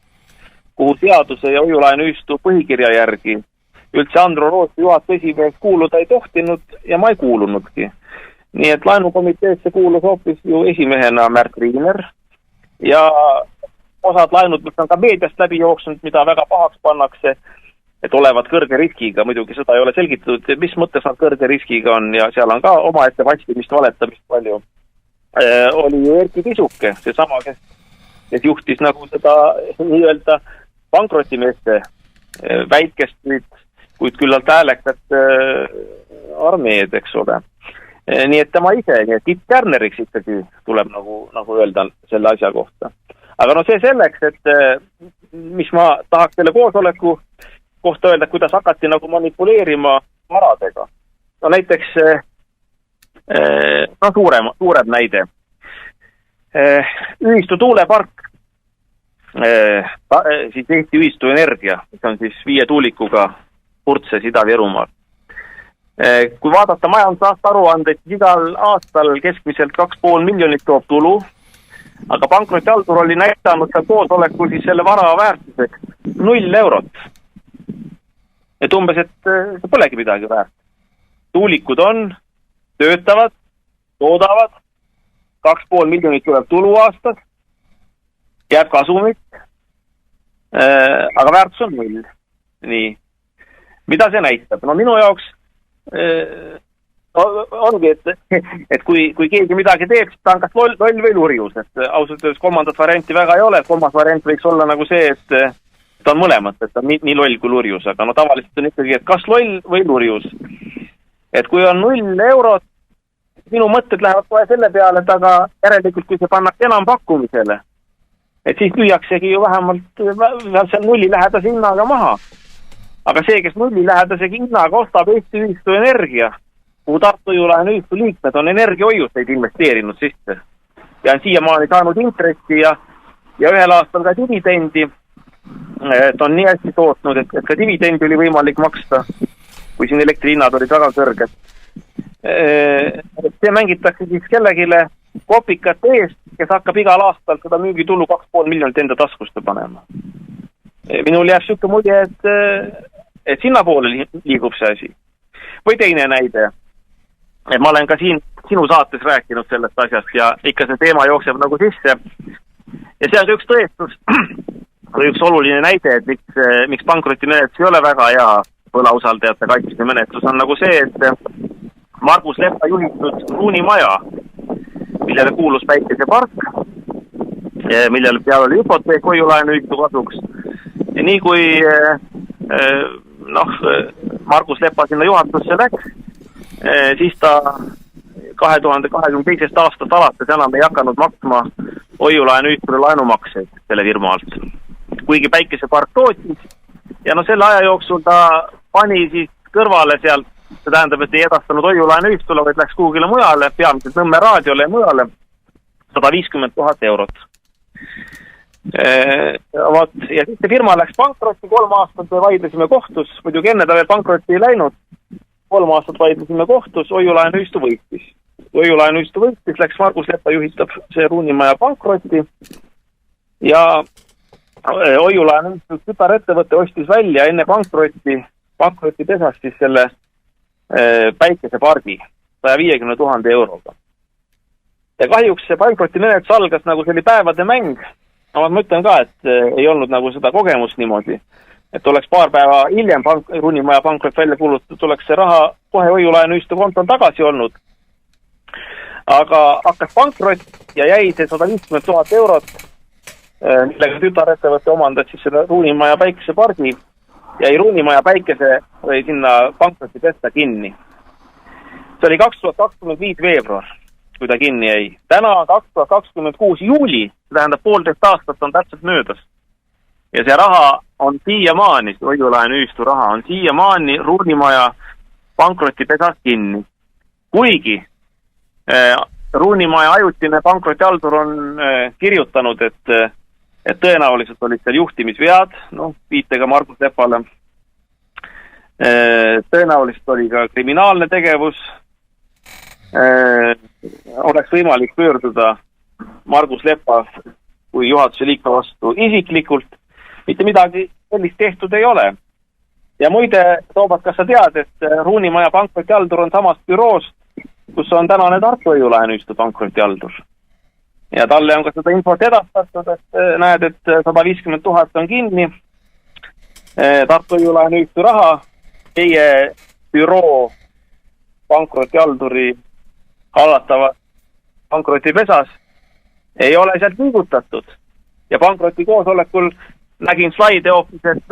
kuhu seaduse ja hoiulaenuühistu põhikirja järgi üldse Andro Roos juhatuse esimees kuuluda ei tohtinud ja ma ei kuulunudki. Nii et laenukomiteesse kuulus hoopis ju esimehena Märt Riiner ja osad laenud, mis on ka meediast läbi jooksnud, mida väga pahaks pannakse, et olevat kõrge riskiga, muidugi seda ei ole selgitatud, mis mõttes nad kõrge riskiga on ja seal on ka omaette vastimist, valetamist palju. Oli ju Erki Tisuke, see sama, kes juhtis nagu seda nii-öelda pankrotimeeste väikest, kuid küllalt häälekat armeed, eks ole. Nii et tema ise, nii et Tiit Kärneriks ikkagi tuleb nagu öelda selle asja kohta. Aga see selleks, et mis ma tahaks selle koosoleku kohta öelda, kuidas hakati nagu manipuleerima varadega. Näiteks suurem näide. Ühistu tuulepark, siis Eesti Ühistu Energia, mis on siis 5 tuulikuga Purtses Ida-Virumaal. Kui vaadata majandusaasta aruandeid, siis igal aastal keskmiselt 2,5 miljonit toob tulu, aga pankrotihaldur oli näitanud seal koosolekul siis selle vara väärtuseks 0 eurot. Et umbes, et see polegi midagi väärt. Tuulikud on, töötavad, toodavad, 2,5 miljonit tuleb tulu aastas, jääb kasumit, aga väärtus on 0. Nii. Mida see näitab? Minu jaoks ongi, et kui keegi midagi teeb, siis ta on kas loll või lurjus. Et ausalt öeldes kolmandat varianti väga ei ole. Kolmas variant võiks olla nagu see, et ta on mõlemat, et ta on nii loll kui lurjus. Aga tavaliselt on ikkagi, et kas loll või lurjus. Et kui on 0 eurot, minu mõtted lähevad kohe selle peale, et aga järelikult, kui see pannakse enam pakkumisele, et siis lüüaksegi ju vähemalt seal 0 lähedase hinnaga maha. Aga see, kes 0 lähedase hinnaga ostab Eesti Ühistu Energia, kuhu Tartu Hoiu-laenuühistu liikmed on energiahoiuseid investeerinud sisse ja on siiamaani saanud intressi ja ühel aastal ka dividendi, et on nii hästi tootnud, et ka dividendi oli võimalik maksta, kui siin elektrihinnad olid väga kõrged. See mängitakse siis kellegile kopikate eest, kes hakkab igal aastal seda müügitulu 2,5 miljonit enda taskuste panema. Minul jääb siuke mulje, et sinna poole liigub see asi. Või teine näide. Ma olen ka siin sinu saates rääkinud sellest asjast ja ikka see teema jookseb nagu sisse. Ja see on üks tõestus, või üks oluline näide, et miks pankrotimenetlus ei ole väga hea võlausaldajate kaitsmise menetlus on nagu see, et Margus Leppa juhitud Ruunimaja, millele kuulus päikesepark, millele peal oli hüpoteek Hoiu-laenuühistu kasuks. Ja nii kui Margus Leppa sinna juhatusse läks, siis ta 2022. aastast alates enam ei hakanud maksma Hoiu-laenuühistule laenumakseid selle firma alt. Kuigi päikesepark tootis ja selle aja jooksul ta pani siis kõrvale sealt, see tähendab, et ei edastanud Hoiu-laenuühistule, vaid läks kuhugile mujale, peamiselt Nõmme raadiole ja mujale 150 000 eurot. Ja siis see firma läks pankrotti, 3 aastat vaidlesime kohtus, muidugi enne ta veel pankrotti ei läinud, 3 aastat vaidlesime kohtus, Hoiu-laenuühistu võitis. Hoiu-laenuühistu võitis, läks Margus Leppa juhitab see Ruunimaja pankrotti ja Hoiu-laenuühistu tütarettevõte ostis välja enne pankroti pesast siis selle päikesepargi 150 000 euroga. Ja kahjuks see pankroti menetlus algas nagu see oli päevade mäng. Ma mõtlen ka, et ei olnud nagu seda kogemust niimoodi, et oleks paar päeva hiljem Ruunimaja pankrot välja kuulutatud, oleks see raha kohe Hoiu-laenuühistu kontol tagasi olnud. Aga hakkas pankrot ja jäi see 150 000 eurot, millega tütarettevõte omandas siis selle Ruunimaja päikesepargi, jäi Ruunimaja päikese või sinna pankroti pesta kinni. See oli 2025 veebruar, kui ta kinni jäi. Täna 2026 juuli, see tähendab 1,5 aastat on täpselt möödas. Ja see raha on siiamaani, Hoiu-laenuühistu raha on siiamaani Ruunimaja pankroti pesas kinni. Kuigi Ruunimaja ajutine pankrotihaldur on kirjutanud, et tõenäoliselt olid seal juhtimisvead, viitega Margus Lepale. Tõenäoliselt oli ka kriminaalne tegevus. Oleks võimalik pöörduda Margus Leppa kui juhatuse liikme vastu isiklikult. Mitte midagi sellist tehtud ei ole. Ja muide, Toomas, kas sa tead, et Ruunimaja pankrotihaldur on samast büroost, kus on tänane Tartu Hoiu-laenuühistu pankrotihaldur. Ja talle on ka seda infot edastatud, et näed, et 150 000 on kinni. Tartu Hoiu-laenuühistu raha, teie büroo pankrotihalduri hallatava pankrotipesas ei ole sealt liigutatud. Ja pankroti koosolekul nägin slaide hoopis, et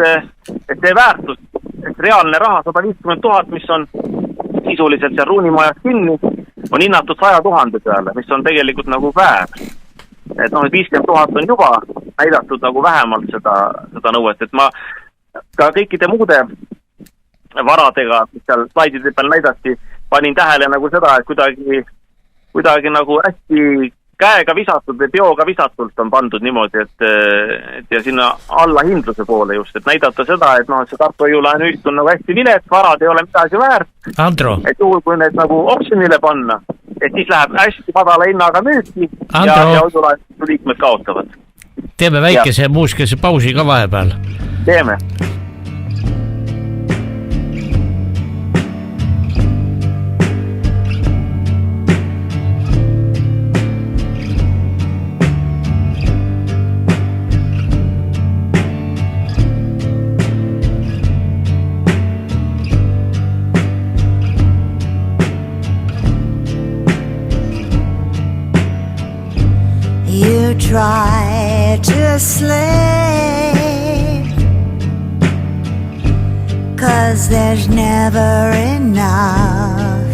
see väärtus, et reaalne raha 150 000, mis on sisuliselt seal Ruunimajas kinni, on hinnatud 100 000 peale, mis on tegelikult nagu väär. Et 50 000 on juba näidatud nagu vähemalt seda nõuet, et ma ka kõikide muude varadega, mis seal slaidide peal näidati, panin tähele nagu seda, et kuidagi nagu hästi käega visatud või peoga visatult on pandud niimoodi, et ja sinna alla hindluse poole just, et näidata seda, et see Tartu Hoiu-laenuühistu on nagu hästi vilet, varad ei ole midagi väärt. Andro. Et juhul, kui need nagu optsionile panna, et siis läheb hästi madala hinnaga müüki ja Hoiu-laenuühistu liikmed kaotavad. Teeme väikese muusikese pausi ka vahepeal. Teeme. You try to sleep 'cause there's never enough.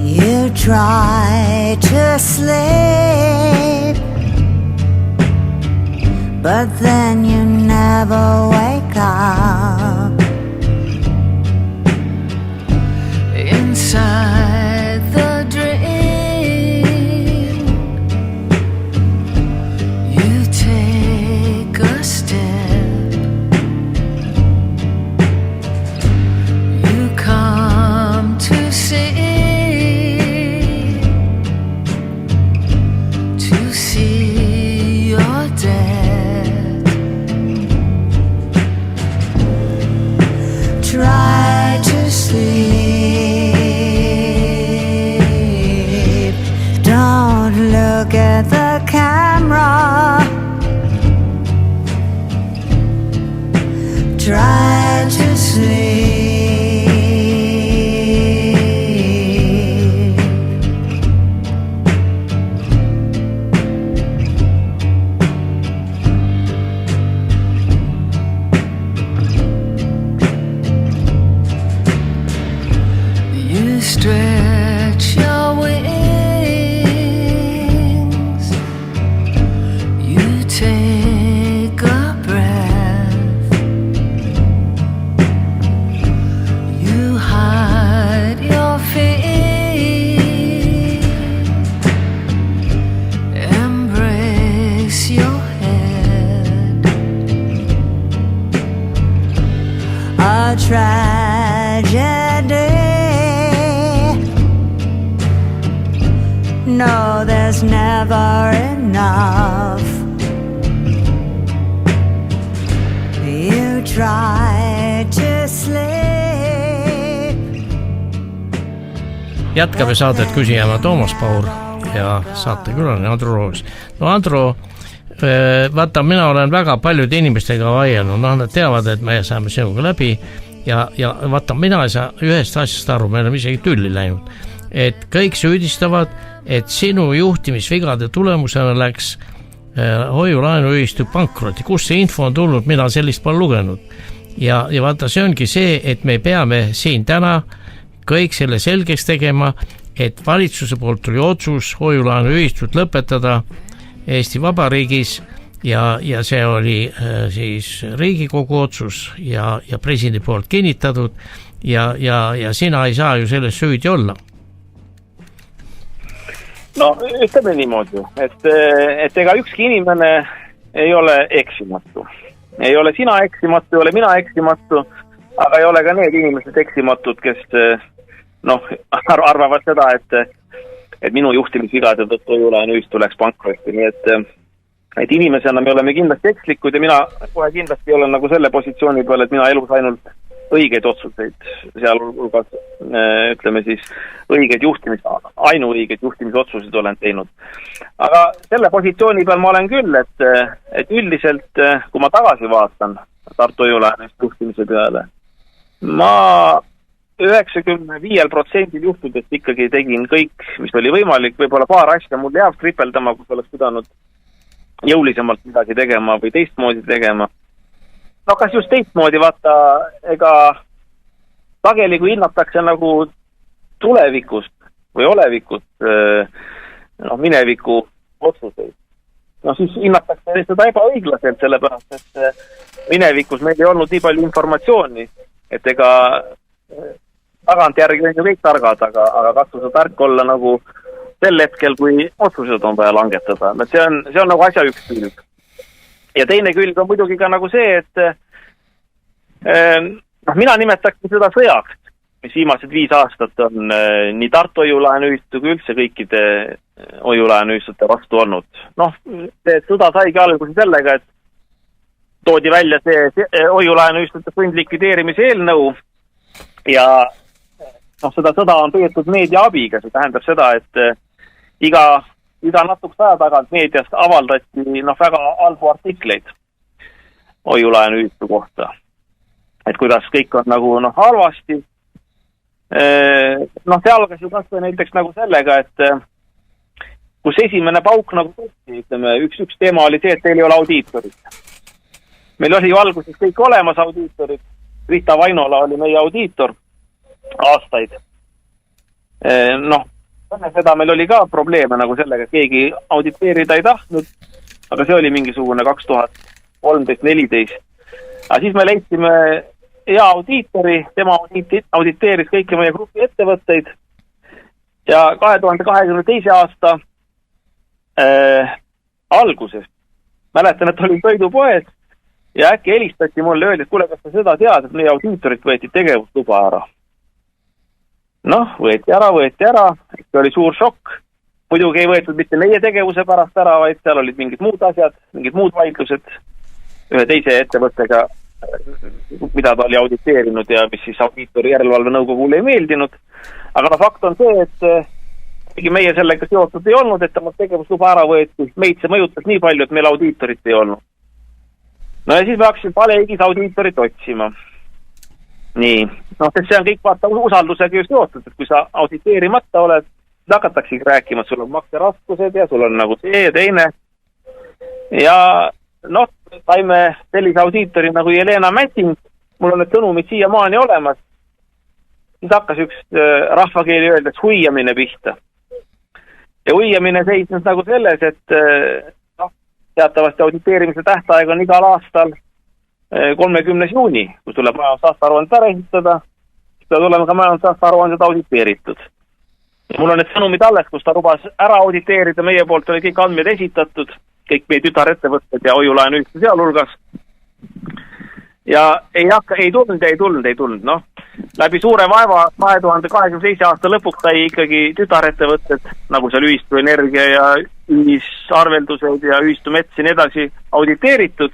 You try to sleep, but then you never wake up. know there's never enough. You try to sleep. Jätkame saadet küsijama Toomas Paur ja saatekülaline Andro Roos. No Andro, vaata, mina olen väga paljude inimestega vaielnud, nad teavad, et me saame sinuga läbi ja vaata, mina ei saa ühest asjast aru, me oleme isegi tülli läinud, et kõik süüdistavad, et sinu juhtimisvigade tulemusena läks hoiulaenuühistu pankroti. Kus see info on tulnud, mina sellist pole lugenud. Ja vaata, see ongi see, et me peame siin täna kõik selle selgeks tegema, et valitsuse poolt tuli otsus hoiulaenuühistut lõpetada Eesti Vabariigis ja see oli siis Riigikogu otsus ja presidendi poolt kinnitatud ja sina ei saa ju selles süüdi olla. No ütleme niimoodi, et ega ükski inimene ei ole eksimatu. Ei ole sina eksimatu, ei ole mina eksimatu, aga ei ole ka need inimesed eksimatud, kes arvavad seda, et minu juhtimisvigade tõttu hoiulaenuühistu läks pankrotti. Nii et inimesena me oleme kindlasti ekslikud ja mina kohe kindlasti olen nagu selle positsiooni peal, et mina elus ainult õigeid otsuseid, sealhulgas ütleme siis ainuõigeid juhtimisotsuseid olen teinud. Aga selle positsiooni peal ma olen küll, et üldiselt, kui ma tagasi vaatan Tartu hoiulaenuühistu juhtimise peale, ma 95% juhtudest ikkagi tegin kõik, mis oli võimalik, võib-olla paar asja mul jääb kripeldama, kus oleks pidanud jõulisemalt midagi tegema või teistmoodi tegema. No kas just teistmoodi, vaata, ega sageli, kui hinnatakse nagu tulevikust või olevikust mineviku otsuseid, siis hinnatakse seda ebaõiglaselt, sellepärast, et minevikus meil ei olnud nii palju informatsiooni, et ega tagantjärgi on ju kõik targad, aga katsu sa tark olla nagu sel hetkel, kui otsused on vaja langetada. See on nagu asja üks külg. Ja teine külg on muidugi ka nagu see, et mina nimetaksin seda sõjaks, mis viimased 5 aastat on nii Tartu hoiulaenuühistu kui üldse kõikide hoiulaenuühistute vastu olnud. See sõda saigi alguse sellega, et toodi välja see hoiulaenuühistute sundlikvideerimise eelnõu ja seda sõda on peetud meedia abiga, see tähendab seda, et iga natuks aja tagant meediast avaldati väga halbu artikleid hoiulaenuühistu kohta. Et kuidas kõik on nagu halvasti. See algas ju kasvõi näiteks nagu sellega, et kus esimene pauk nagu tõesti, ütleme, üks teema oli see, et teil ei ole audiitorit. Meil oli ju alguses kõik olemas audiitorid. Rita Vainola oli meie audiitor aastaid. Enne seda meil oli ka probleeme nagu sellega, et keegi auditeerida ei tahtnud, aga see oli mingisugune 2013-14. Aga siis me leidsime hea audiitori, tema auditeeris kõiki meie grupi ettevõtteid ja 2022. aasta alguses mäletan, et olin toidupoes ja äkki helistati mulle, öeldi, et kuule, kas sa seda tead, et meie audiitorit võeti tegevusluba ära. Võeti ära, see oli suur šokk. Muidugi ei võetud mitte meie tegevuse pärast ära, vaid seal olid mingid muud asjad, mingid muud vaidlused ühe teise ettevõttega, mida ta oli auditeerinud ja mis siis audiitori järelevalve nõukogule ei meeldinud. Aga fakt on see, et meie sellega seotud ei olnud, et tema tegevusluba ära võeti. Meid see mõjutas nii palju, et meil audiitorit ei olnud. Ja siis me hakkasin palehigis audiitorit otsima. Nii, see on kõik vaata usaldusega just seotud, et kui sa auditeerimata oled, siis hakatakse rääkima, et sul on makseraskused ja sul on nagu see ja teine. Ja saime sellise audiitori nagu Jelena Mäting, mul on need sõnumid siiamaani olemas. Siis hakkas üks rahvakeeli öeldes huiamine pihta. Ja huiamine seisnes nagu selles, et teatavasti auditeerimise tähtaeg on igal aastal 30. juuni, kui tuleb majandusaasta-aruanded ära esitada, siis peavad olema ka majandusaasta-aruanded auditeeritud. Ja mul on need sõnumid alles, kus ta lubas ära auditeerida, meie poolt oli kõik andmed esitatud, kõik meie tütarettevõtted ja hoiulaenuühistu sealhulgas. ja ei tulnud, noh. Läbi suure vaeva 2027 aasta lõpuks sai ikkagi tütarettevõtted, nagu seal ühistu energia ja ühisarveldused ja ühistu mets ja nii edasi auditeeritud,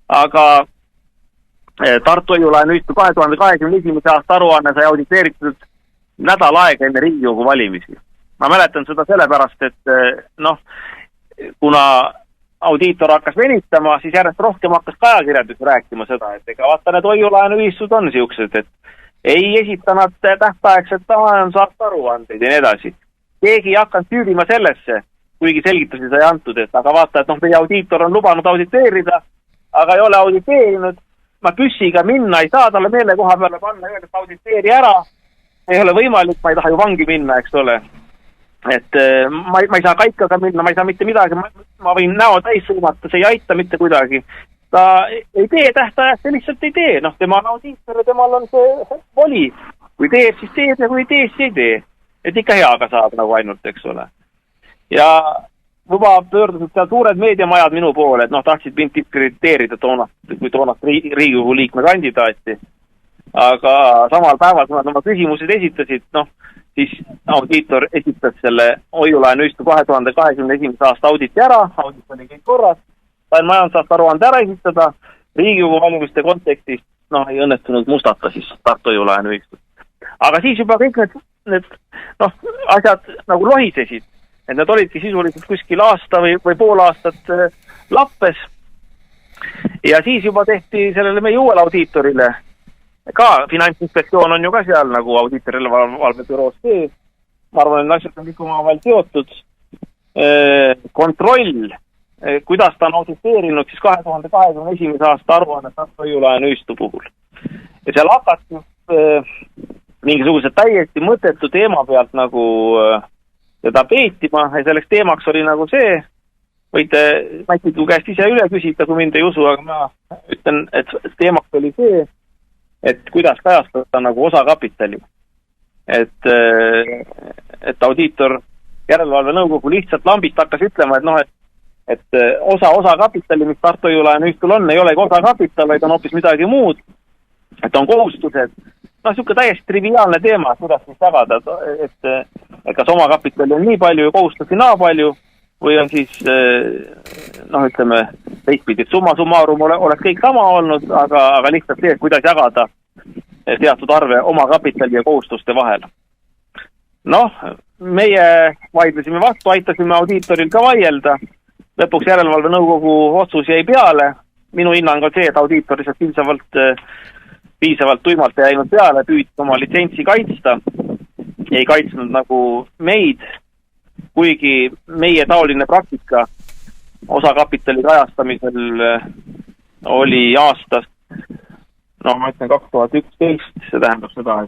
aga Tartu Hoiu-laenu ühistu 2021. aasta aruanne sai auditeeritud nädal aega enne Riigikogu valimisi. Ma mäletan seda sellepärast, et noh, kuna audiitor hakkas venitama, siis järjest rohkem hakkas ajakirjandus rääkima seda, et ega vaata need hoiulaenu ühistud on siuksed, et ei esita nad tähtaegselt majandusaasta aruandeid ja nii edasi. Keegi ei hakanud süüdima sellesse, kuigi selgitusi sai antud, et aga vaata, et noh, meie audiitor on lubanud auditeerida, aga ei ole auditeerinud. Ma püssiga minna ei saa talle meele koha peale panna, öelda, et auditeeri ära. Ei ole võimalik, ma ei taha ju vangi minna, eks ole. Et ma ei saa kaikaga minna, ma ei saa mitte midagi, ma võin näo täis suumata, see ei aita mitte kuidagi. Ta ei tee tähtajast, see lihtsalt ei tee, noh, tema on audiitor ja temal on see voli. Kui teeb, siis teeb ja kui ei tee, siis ei tee. Et ikka heaga saab nagu ainult, eks ole. Ja juba pöördusid seal suured meediamajad minu poole, et noh, tahtsid mind diskrediteerida kui toonast Riigikogu liikme kandidaati. Aga samal päeval, kui nad oma küsimused esitasid, noh, siis audiitor esitas selle hoiulaenu ühistu 2021. aasta auditi ära, audit oli kõik korras, sain majandusaasta aruande ära esitada, Riigikogu valimiste kontekstis, noh, ei õnnestunud mustata siis Tartu Hoiu-laenu ühistu. Aga siis juba kõik need noh, asjad nagu lohisesid, et need olidki sisuliselt kuskil aasta või pool aastat lappes. Ja siis juba tehti sellele meie uuele audiitorile, ka Finantsinspektsioon on ju ka seal nagu audiitorile valvebüroos sees. Ma arvan, et asjad on kõik omavahel seotud. Kontroll, kuidas ta on auditeerinud siis 2021. aasta aruannet Tartu Hoiu-laenu ühistu puhul. Ja seal hakati mingisugused täiesti mõttetu teema pealt nagu teda peetima ja selleks teemaks oli nagu see, võite Matiku käest ise üle küsida, kui mind ei usu, aga ma ütlen, et teemaks oli see, et kuidas kajastada nagu osakapitali. Et audiitor järelevalve nõukogu lihtsalt lambist hakkas ütlema, et noh, et osakapitali, mis Tartu Hoiu-laenu ühistul on, ei olegi osakapital, vaid on hoopis midagi muud, et on kohustused. No siuke täiesti triviaalne teema, kuidas siis tagada, et kas omakapitali on nii palju ja kohustusi naa palju, või on siis, noh, ütleme, teistpidi, et summa summarum oleks kõik sama olnud, aga lihtsalt see, kuidas jagada teatud arve omakapitali ja kohustuste vahel. Noh, meie vaidlesime vastu, aitasime audiitoril ka vaielda. Lõpuks järelevalve nõukogu otsus jäi peale. Minu hinnang on see, et audiitor lihtsalt piisavalt tuimalt ei jäinud peale, püüdis oma litsentsi kaitsta. Ei kaitsnud nagu meid, kuigi meie taoline praktika osakapitali kajastamisel oli aastast, no ma ütlen 2011, see tähendab seda,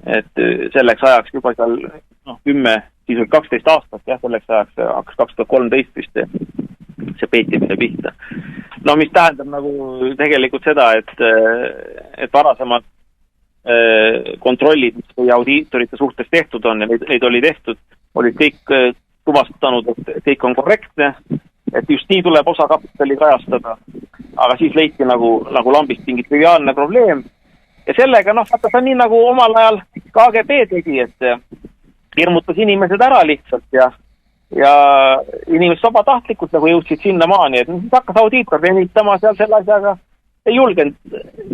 et selleks ajaks juba seal 10, siis oli 12 aastat, jah, selleks ajaks hakkas 2013 vist see peetimine pihta. No mis tähendab nagu tegelikult seda, et varasemad kontrollid, mis või audiitorite suhtes tehtud on ja neid oli tehtud, olid kõik tuvastanud, et kõik on korrektne, et just nii tuleb osakapitali kajastada, aga siis leiti nagu lambist mingi triviaalne probleem ja sellega, noh, vaata, see on nii nagu omal ajal KGB tegi, et hirmutas inimesed ära lihtsalt ja inimesed vabatahtlikult nagu jõudsid sinna maani, et siis hakkas audiitor venitama seal selle asjaga, ei julgenud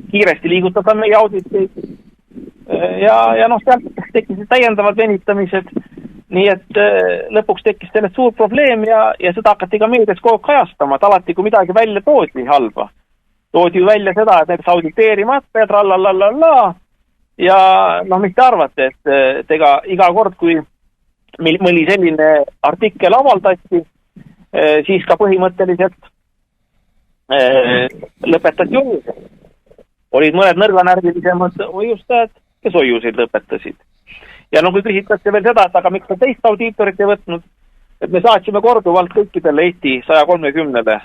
kiiresti liigutada meie auditeid ja noh, sealt tekkisid täiendavad venitamised, nii et lõpuks tekkis sellest suur probleem ja seda hakati ka meedias kogu kajastama, et alati kui midagi välja toodi halba, toodi ju välja seda, et näiteks auditeerimata ja trallalallalla ja noh, mis te arvate, et ega iga kord, kui mõni selline artikkel avaldati, siis ka põhimõtteliselt lõpetati hoiused. Olid mõned nõrganärvilisemad hoiustajad, kes hoiuseid lõpetasid. Ja no kui küsitakse veel seda, et aga miks ta teist audiitorit ei võtnud, et me saatsime korduvalt kõikidele Eesti 130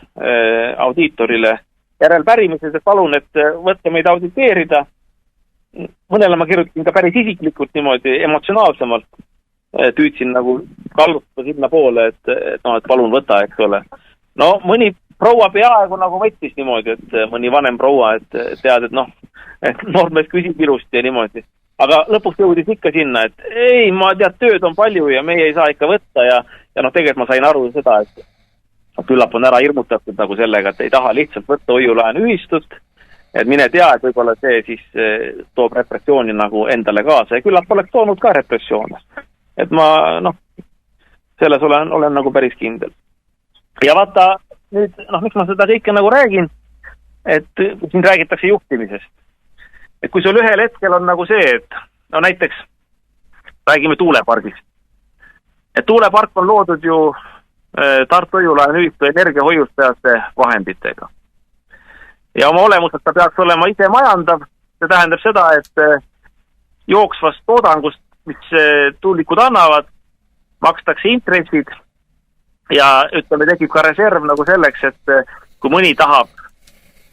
audiitorile järelpärimised, et palun, et võtte meid auditeerida. Mõnele ma kirjutasin ka päris isiklikult niimoodi emotsionaalsemalt, püüdsin nagu kallutada sinna poole, et palun võta, eks ole. No mõni proua peaaegu nagu võttis niimoodi, et mõni vanem proua, et tead, et noh, et noormees küsib ilusti ja niimoodi. Aga lõpuks jõudis ikka sinna, et ei, ma tead, tööd on palju ja meie ei saa ikka võtta ja noh, tegelikult ma sain aru seda, et küllap on ära hirmutatud nagu sellega, et ei taha lihtsalt võtta hoiulaenu ühistut, et mine tea, et võib-olla see siis toob repressiooni nagu endale kaasa ja küllap oleks toonud ka repressioone. Et ma, noh, selles olen nagu päris kindel. Ja vaata, nüüd, noh, miks ma seda kõike nagu räägin, et siin räägitakse juhtimisest. Et kui sul ühel hetkel on nagu see, et no näiteks räägime tuulepargist. Et tuulepark on loodud ju Tartu hoiulaenu ühistu energiahoiustajate vahenditega. Ja oma olemuselt ta peaks olema ise majandav. See tähendab seda, et jooksvast toodangust, mis tuulikud annavad, makstakse intressid ja ütleme, tekib ka reserv nagu selleks, et kui mõni tahab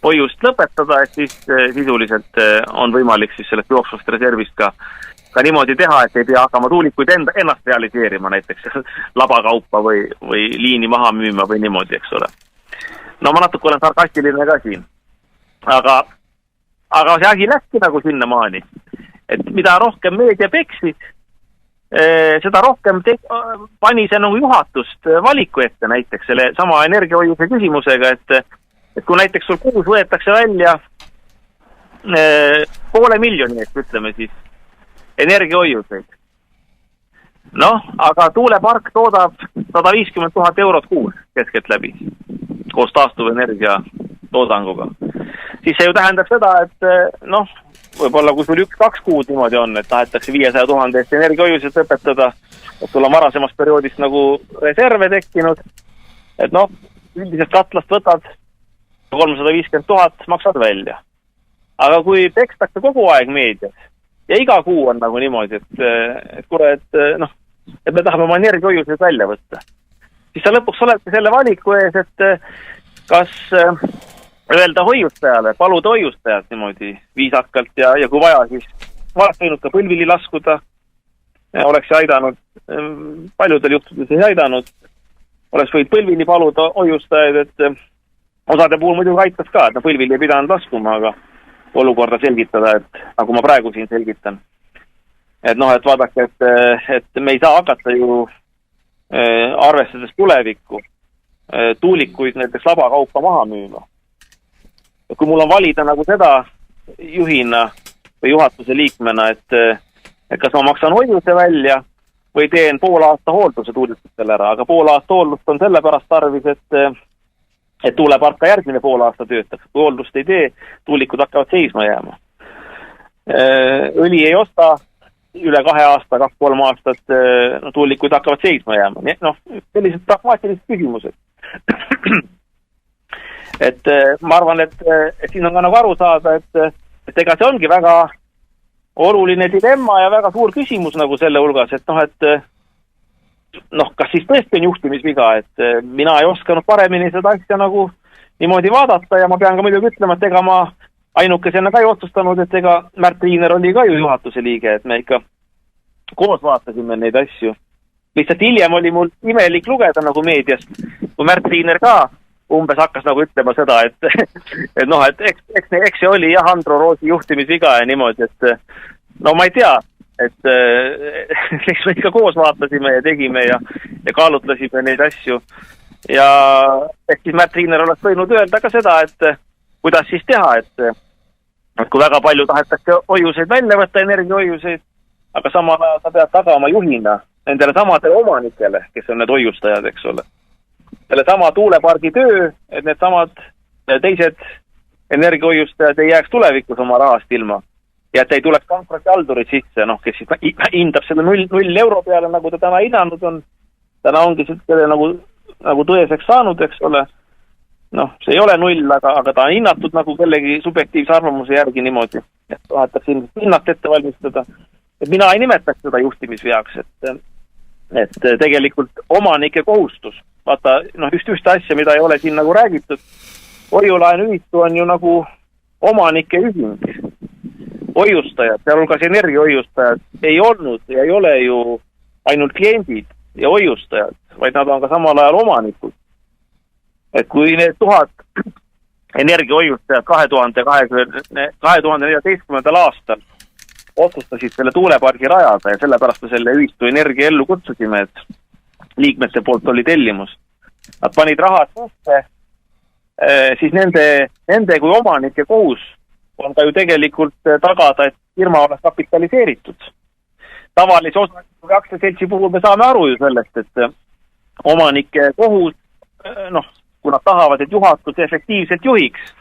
hoiust lõpetada, et siis sisuliselt on võimalik siis sellest jooksvast reservist ka niimoodi teha, et ei pea hakkama tuulikuid ennast realiseerima, näiteks labakaupa või liini maha müüma või niimoodi, eks ole. No ma natuke olen sarkastiline ka siin. Aga see asi läkki nagu sinna maani, et mida rohkem meedia peksid, seda rohkem pani see nagu juhatust valiku ette näiteks selle sama energiahoiuse küsimusega, et kui näiteks sul kuus võetakse välja 500 000 eest, ütleme siis, energiahoiuseid. Noh, aga tuulepark toodab 150 000 eurot kuus keskelt läbi, koos taastuvenergia toodanguga. Siis see ju tähendab seda, et noh, võib-olla kui sul 1-2 kuud niimoodi on, et tahetakse 500 000 eest energiahoiuseid õpetada, et sul on varasemast perioodist nagu reserve tekkinud, et noh, üldisest katlast võtad 350 000 maksad välja. Aga kui pekstakse kogu aeg meedias ja iga kuu on nagu niimoodi, et kuule, et me tahame oma energiahoiuseid välja võtta, siis sa lõpuks oledki selle valiku ees, et kas öelda hoiustajale, paluda hoiustajat niimoodi viisakalt ja kui vaja, siis oleks võinud ka põlvili laskuda, oleks aidanud, paljudel juhtudel ei aidanud, oleks võinud põlvili paluda hoiustajaid, et osade puhul muidugi aitas ka, et põlvili ei pidanud laskuma, aga olukorda selgitada, et nagu ma praegu siin selgitan. Et noh, et vaadake, et me ei saa hakata ju arvestades tulevikku tuulikuid näiteks labakaupa maha müüma. Kui mul on valida nagu seda juhina või juhatuse liikmena, et kas ma maksan hoiuse välja või teen pool aasta hoolduse tuulikutele ära, aga pool aasta hooldust on sellepärast tarvis, et tuulepark ka järgmine pool aasta töötaks. Kui hooldust ei tee, tuulikud hakkavad seisma jääma. Õli ei osta üle 2 aasta, 2-3 aastat, tuulikud hakkavad seisma jääma. Noh, sellised pragmaatilised küsimused. Et ma arvan, et siin on ka nagu aru saada, et ega see ongi väga oluline dilemma ja väga suur küsimus nagu selle hulgas, et kas siis tõesti on juhtimisviga, et mina ei oskanud paremini seda asja nagu niimoodi vaadata ja ma pean ka muidugi ütlema, et ega ma ainukesena ka ei otsustanud, et ega Märt Riiner oli ka ju juhatuse liige, et me ikka koos vaatasime neid asju. Lihtsalt hiljem oli mul imelik lugeda nagu meediast, kui Märt Riiner ka umbes hakkas nagu ütlema seda, et noh, et eks see oli jah Andro Roosi juhtimisviga ja niimoodi, et no ma ei tea, et eks me ikka koos vaatasime ja tegime ja kaalutlesime neid asju ja ehk siis Märt Riiner oleks võinud öelda ka seda, et kuidas siis teha, et kui väga palju tahetakse hoiuseid välja võtta, energiahoiuseid, aga samal ajal sa pead tagama juhina nendele samadele omanikele, kes on need hoiustajad, eks ole. Selle sama tuulepargi töö, et need samad teised energiahoiustajad ei jääks tulevikus oma rahast ilma. Ja et ei tuleks pankrotihaldurid sisse, kes siis hindab selle 0 euro peale, nagu ta täna hinnanud on. Täna ongi selle nagu tõeseks saanud, eks ole. Noh, see ei ole 0, aga ta on hinnatud nagu kellegi subjektiivse arvamuse järgi niimoodi. Et tahetakse hinnat ette valmistada. Et mina ei nimetaks seda juhtimisveaks, et tegelikult omanike kohustus. Vaata, ühte asja, mida ei ole siin nagu räägitud. Hoiulaenu ühistu on ju nagu omanike ühing. Hoiustajad, sealhulgas energiahoiustajad ei olnud ja ei ole ju ainult kliendid ja hoiustajad, vaid nad on ka samal ajal omanikud. et kui need 1000 energiahoiustajad 2014. aastal otsustasid selle tuulepargi rajada ja sellepärast me selle ühistu energia ellu kutsusime, et liikmete poolt oli tellimus. Nad panid raha sisse, siis nende kui omanike kohus on ka ju tegelikult tagada, et firma oleks kapitaliseeritud. Tavalise osaniku aktsiaseltsi puhul me saame aru ju sellest, et omanike kohus, kui nad tahavad, et juhatus efektiivselt juhiks,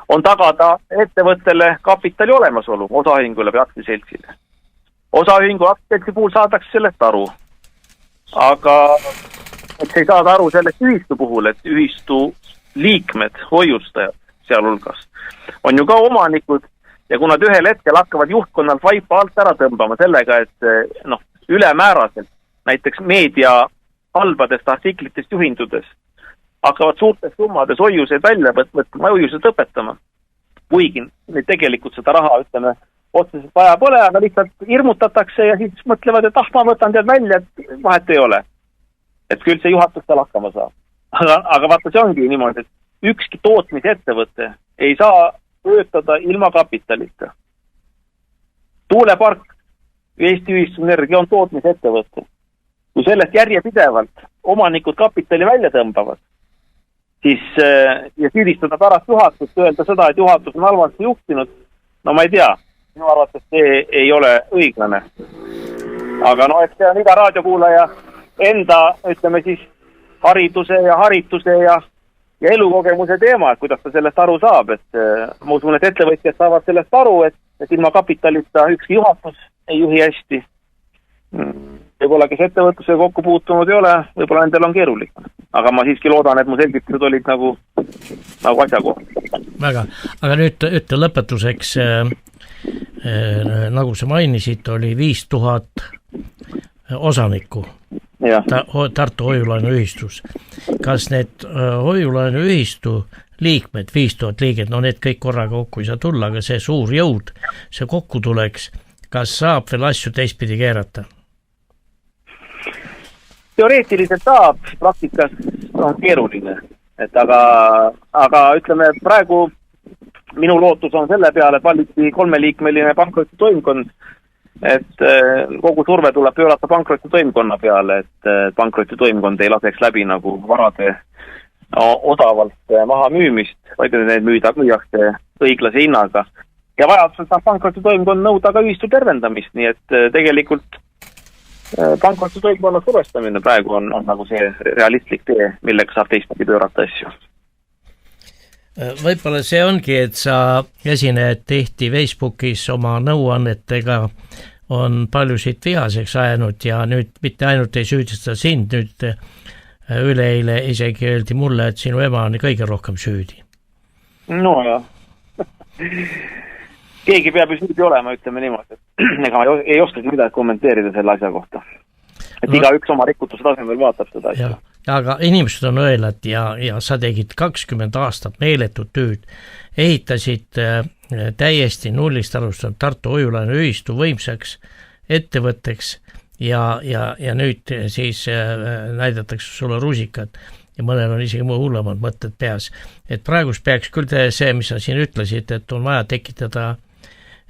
on tagada ettevõttele kapitali olemasolu osaühingule või aktsiaseltsile. Osaühingu aktsiaseltsi puhul saadakse sellest aru. Aga et ei saada aru sellest ühistu puhul, et ühistu liikmed, hoiustajad sealhulgas, on ju ka omanikud ja kui nad ühel hetkel hakkavad juhtkonnalt vaipa alt ära tõmbama sellega, et ülemääraselt, näiteks meedia halbadest artiklitest juhindudes, hakkavad suurtes summades hoiuseid välja võtma, hoiused õpetama. Kuigi neid tegelikult seda raha, otseselt vaja pole, aga lihtsalt hirmutatakse ja siis mõtlevad, et ma võtan tead välja, et vahet ei ole. Et küll see juhatus tal hakkama saab. Aga vaata, see ongi niimoodi, et ükski tootmisettevõte ei saa töötada ilma kapitalita. Tuulepark Eesti Ühistu Energia on tootmisettevõte. Kui sellest järjepidevalt omanikud kapitali välja tõmbavad, siis ja süüdistada pärast juhatust, öelda seda, et juhatus on halvasti juhtinud, ma ei tea, minu arvates see ei ole õiglane. Aga eks see on iga raadiokuulaja enda, siis hariduse ja elukogemuse teema, et kuidas ta sellest aru saab, et ma usun, et ettevõtjad saavad sellest aru, et ilma kapitalita ükski juhatus ei juhi hästi. Võib-olla, kes ettevõtlusega kokku puutunud ei ole, võib-olla nendel on keerulik. Aga ma siiski loodan, et mu selgitused olid nagu asjakohad. Väga. Aga nüüd ütle lõpetuseks, nagu sa mainisid, oli 5000 osanikku Tartu hoiulaenuühistus. Kas need hoiulaenuühistu liikmed, 5000 liiget, need kõik korraga kokku ei saa tulla, aga see suur jõud, see kokku tuleks, kas saab veel asju teistpidi keerata? Teoreetiliselt saab, praktikas on keeruline. Aga ütleme, praegu minu lootus on selle peale, et valiti 3-liikmeline pankrotitoimkond, et kogu surve tuleb pöörata pankrotitoimkonna peale, et pankrotitoimkond ei laseks läbi nagu varade odavalt maha müümist, vaid need müüakse õiglase hinnaga. Ja vajadusel saab pankrotitoimkond nõuda ka ühistu tervendamist, nii et tegelikult pankrotitoimkonna survestamine praegu on nagu see realistlik tee, millega saab teistpidi pöörata asju. Võib-olla see ongi, et sa esinejad tihti Facebookis oma nõuannetega on paljusid vihaseks ajanud ja nüüd mitte ainult ei süüdista sind, nüüd üleeile isegi öeldi mulle, et sinu ema on kõige rohkem süüdi. No jah. Keegi peab ju süüdi olema, ütleme niimoodi. Ega ma ei oskagi midagi kommenteerida selle asja kohta. Et igaüks oma rikutuse tasemel vaatab seda asja. Aga inimesed on öelnud ja sa tegid 20 aastat meeletut tööd, ehitasid täiesti nullist alustanud Tartu hoiulaenuühistu võimsaks ettevõtteks ja nüüd siis näidatakse sulle rusikat ja mõnel on isegi muu hullemad mõtted peas. Et praegust peaks küll see, mis sa siin ütlesid, et on vaja tekitada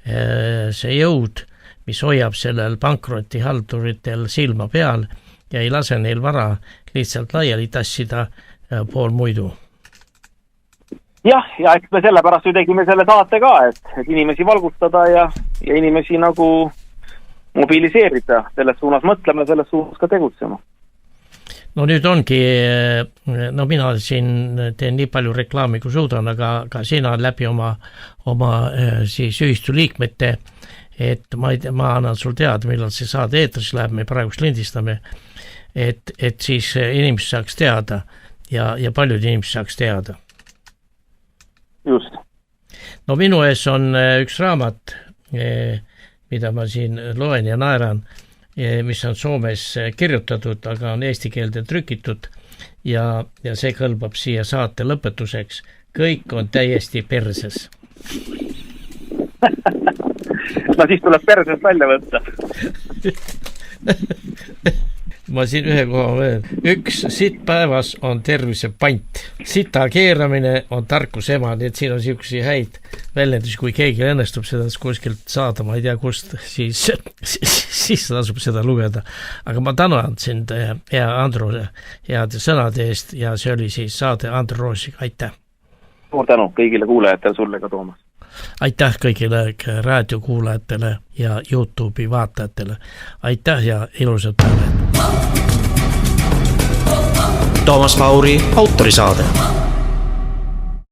see jõud, mis hoiab sellel pankrotihalduritel silma peal ja ei lase neil vara lihtsalt laiali tassida pool muidu. Jah, ja eks me sellepärast ju tegime selle saate ka, et inimesi valgustada ja inimesi nagu mobiliseerida, selles suunas mõtlema, selles suunas ka tegutsema. No nüüd ongi, mina siin teen nii palju reklaami kui suudan, aga sina läbi oma siis ühistu liikmete, et ma annan sul teada, millal see saade eetris läheb, me praegust lindistame, et siis inimesed saaks teada ja paljud inimesed saaks teada. Just. No minu ees on üks raamat, mida ma siin loen ja naeran, mis on Soomes kirjutatud, aga on eesti keelde trükitud ja see kõlbab siia saate lõpetuseks. Kõik on täiesti perses. No siis tuleb perses välja võtta. ma siin ühe koha veel. 1 sitt päevas on tervise pant. Sita keeramine on tarkus ema, nii et siin on siuksi häid väljendusi, kui keegi õnnestub seda kuskilt saada, ma ei tea kust, siis tasub seda lugeda. Aga ma tänan sind, hea Andro, heade sõnade eest ja see oli siis saade Andro Roosiga, aitäh! Suur tänu kõigile kuulajatele, sulle ka Toomas! Aitäh kõigile raadiokuulajatele ja YouTube'i vaatajatele. Aitäh ja ilusad päevad! Toomas Pauri autorisaade.